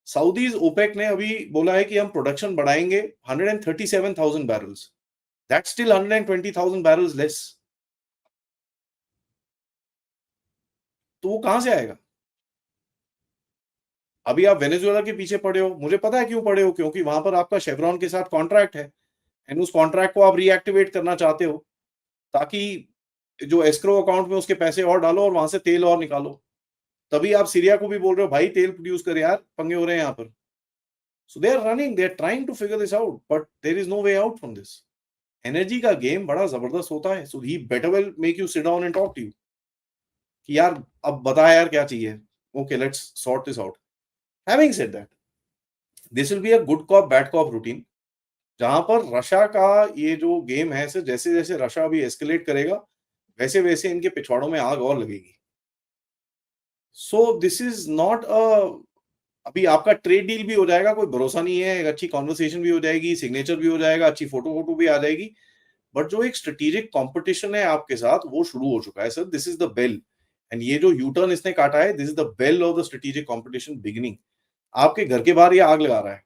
Saudis OPEC ने अभी बोला है कि हम प्रोडक्शन बढ़ाएंगे 137,000 barrels. That's still 120,000 barrels less। तो वो कहां से आएगा? अभी आप वेनेजुएला के पीछे पड़े हो, मुझे पता है क्यों पड़े हो, क्योंकि वहां पर आपका शेवरॉन के साथ कॉन्ट्रैक्ट है एंड उस कॉन्ट्रैक्ट को आप रीएक्टिवेट करना चाहते हो ताकि जो एस्क्रो अकाउंट में उसके पैसे और डालो और वहां से तेल और निकालो। तभी आप सीरिया को भी बोल रहे हो भाई तेल प्रोड्यूस कर यार, पंगे हो रहे हैं यहाँ पर। So they are running, they are trying to figure this out but there is no way out from this. Energy का गेम बड़ा जबरदस्त होता है। So he better will make you sit down and talk to you कि यार अब बता यार क्या चाहिए, okay let's sort this out. Having said that, this will be a good cop bad cop routine, जहां पर रशिया का ये जो गेम है, जैसे जैसे रशिया अभी एस्केलेट करेगा वैसे वैसे इनके पिछवाड़ों में आग और लगेगी। सो दिस इज नॉट अ, अभी आपका ट्रेड डील भी हो जाएगा, कोई भरोसा नहीं है, एक अच्छी कॉन्वर्सेशन भी हो जाएगी, सिग्नेचर भी हो जाएगा, अच्छी फोटो फोटो भी आ जाएगी, बट जो एक स्ट्रेटेजिक कंपटीशन है आपके साथ वो शुरू हो चुका है sir. This is the bell. And ये जो यू टर्न इसने काटा है, this is the bell of the strategic competition beginning. आपके घर के बाहर ये आग लगा रहा है,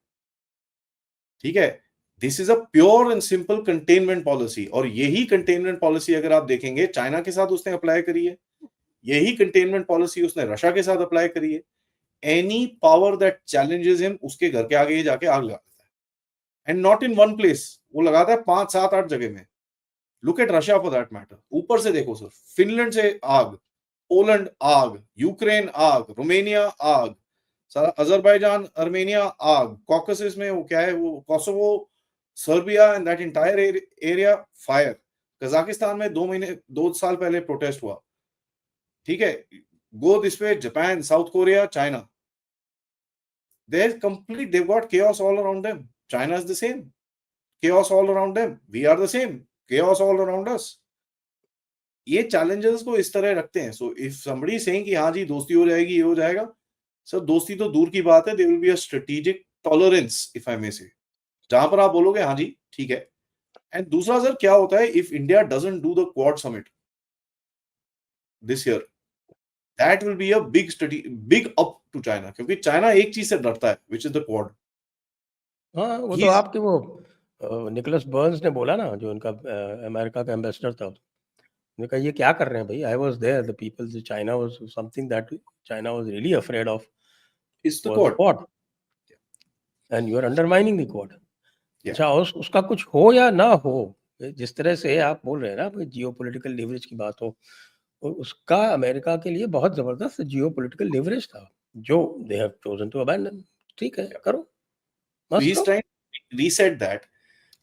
ठीक है। This is a pure and simple containment policy, और यही कंटेनमेंट पॉलिसी अगर आप देखेंगे चाइना के साथ उसने अप्लाई करी है, यही कंटेनमेंट पॉलिसी उसने रशिया के साथ अप्लाई करी है। Any power that challenges him, उसके घर के आगे ही जाके आग लगा देता है, and not in one place, वो लगाता है 5, 7, 8 जगह में। Look at Russia for that matter, ऊपर से देखो सर, फिनलैंड से आग, पोलैंड आग, यूक्रेन आग, रोमानिया आग, अजरबैजान, अर्मेनिया आग, कॉकसस में वो क्या है, वो Kosovo, Serbia and that entire area fire. Kazakhstan में 2 साल पहले प्रोटेस्ट हुआ, ठीक है। Go this way, Japan, south Korea, China, they've got chaos all around them. China is the same, chaos all around them. We are the same, chaos all around us. ये challenges को इस तरह रखते हैं। So if somebody is saying कि हाँ जी दोस्ती हो जाएगी, ये हो जाएगा, सर दोस्ती तो दूर की बात है, there will be a strategic tolerance, if I may say, जहां पर आप बोलोगे हाँ जी ठीक है। एंड दूसरा सर क्या होता है, if India doesn't do the Quad summit this year, that will be a big up to China, क्योंकि चाइना एक चीज से डरता है, which is the Quad. हाँ, वो तो आपके वो निकोलस बर्न्स ने बोला ना, जो उनका अमेरिका का एम्बेसडर था, उन्होंने कहा ये क्या कर रहे हैं भाई, I was there, the people, China was something that China was really afraid of, It's the Quad. And you are undermining the Quad. Yeah. अच्छा, उसका कुछ हो या ना हो, जिस तरह से आप बोल रहे हैं ना, जियोपॉलिटिकल लिवरेज की बात हो, उसका अमेरिका के लिए बहुत जबरदस्त जियोपॉलिटिकल लिवरेज था, जो they have chosen to abandon. ठीक है, करो, So he's trying to reset that.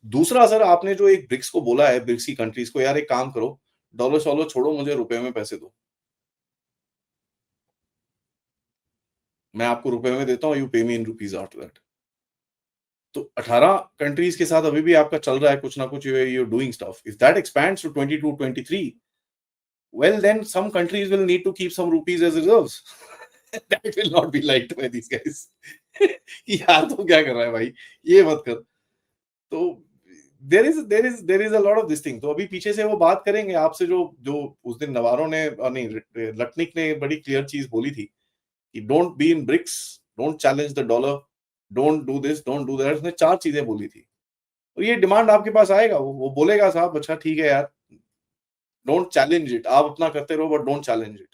दूसरा सर, आपने जो एक ब्रिक्स को बोला है, ब्रिक्स की कंट्रीज को, यार एक काम करो, डॉलर शॉलर छोड़ो, मुझे रुपए में पैसे दो, मैं आपको रुपए में देता हूँ, यू पे मी इन रुपीज आफ्टर दैट। तो 18 कंट्रीज के साथ अभी भी आपका चल रहा है कुछ ना कुछ, you are doing stuff. If that expands to 22, 23, well then some countries will need to keep some rupees as reserves. That will not be liked by these guys. यार तो क्या कर रहा है भाई, ये मत कर। तो there is a lot of this thing. तो अभी पीछे से वो बात करेंगे आपसे, जो उस दिन नवारो ने, नहीं, लटनिक ने बड़ी क्लियर चीज बोली थी कि don't be in BRICS, don't challenge the dollar, don't do this, don't do that. उसने 4 चीजें बोली थी। और ये डिमांड आपके पास आएगा, वो बोलेगा साहब अच्छा ठीक है यार, डोंट चैलेंज इट, आप अपना करते रहो, बट डोंट चैलेंज इट।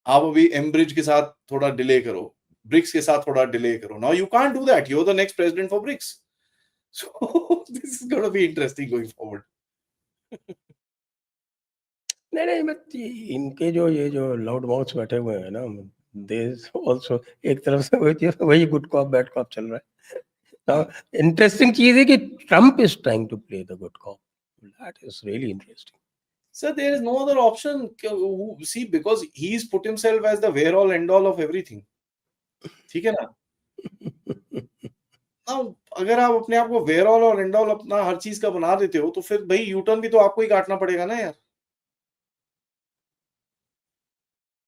आप अभी एम्ब्रिज के साथ थोड़ा डिले करो, ब्रिक्स के साथ थोड़ा डिले करो। Now you can't do that, you are the next president for BRICS. So this is gonna be interesting going forward. नहीं, बट इनके जो लाउड माउथ्स बैठे हुए हैं ना, दे आल्सो एक तरफ से वही गुड कॉप बैड कॉप चल रहा है। इंटरेस्टिंग चीज है कि Trump is trying to play the good cop, that is really interesting. Sir, there is no other option. See, because he's put himself as the where all end all of everything. ठीक है ना? Now, अगर आप अपने आप को where all और end all अपना हर चीज का बना देते हो, तो फिर भाई यू टर्न भी तो आपको ही काटना पड़ेगा ना यार।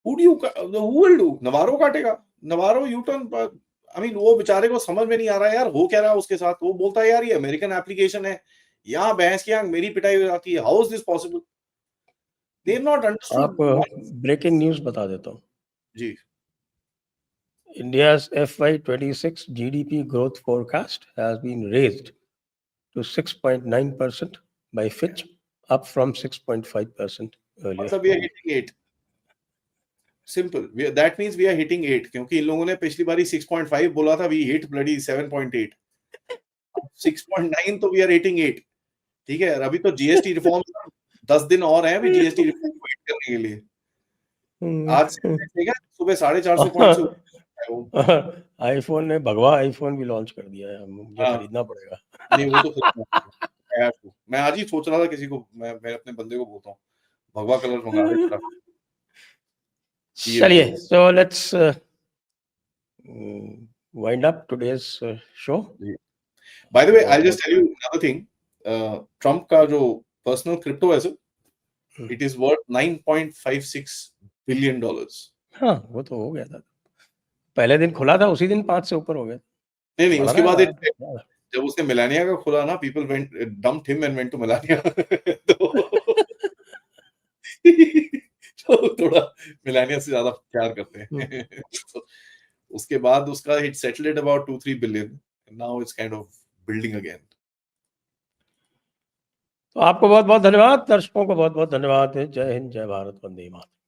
Who will do? नवारो काटेगा, नवारो यू टर्न। आई मीन वो बेचारे को समझ में नहीं आ रहा है यार हो क्या रहा है उसके साथ। वो बोलता है यार ये अमेरिकन एप्लीकेशन है, यहाँ भैंस की आंख मेरी पिटाई हो जाती है, how is this possible? They have not understood. आप ब्रेकिंग न्यूज बता देता हूँ जी। India's FY26 GDP growth forecast has been raised to 6.9% by Fitch, up from 6.5% earlier. मतलब we are hitting 8. Simple. That means we are hitting 8, क्योंकि इन लोगों ने पिछली बारी 6.5 बोला था, we hit bloody 7.8. 6.9 तो we are hitting 8. ठीक है, अभी तो जीएसटी रिफॉर्म 10 दिन और हैं अभी जीएसटी रिफॉर्म को हिट करने के लिए। आज से सुबह 450 पॉइंट से आईफोन ने भगवा आईफोन भी लॉन्च कर दिया है, मुझे खरीदना पड़ेगा। नहीं वो तो मैं आज ही सोच रहा था किसी को, मैं अपने बंदे को बोलता हूँ भगवा कलर मंगा दे। चलिए, so let's wind up today's show. By the way, I'll just tell you another thing. Trump का जो पर्सनल क्रिप्टो है sir, it is worth $9.56 billion. हाँ, वो तो हो गया था, पहले दिन खुला था उसी दिन 5 से ऊपर हो गया। नहीं, उसके बाद जब उसने मेलानिया का खुला ना, people went dumped him and went to Melania. तो थोड़ा मेलानिया से ज्यादा प्यार करते हैं। उसके बाद उसका it settled at about 2-3 billion and now it's kind of building again. तो आपको बहुत बहुत धन्यवाद, दर्शकों को बहुत बहुत धन्यवाद। जय हिंद, जय भारत, वंदे मातरम।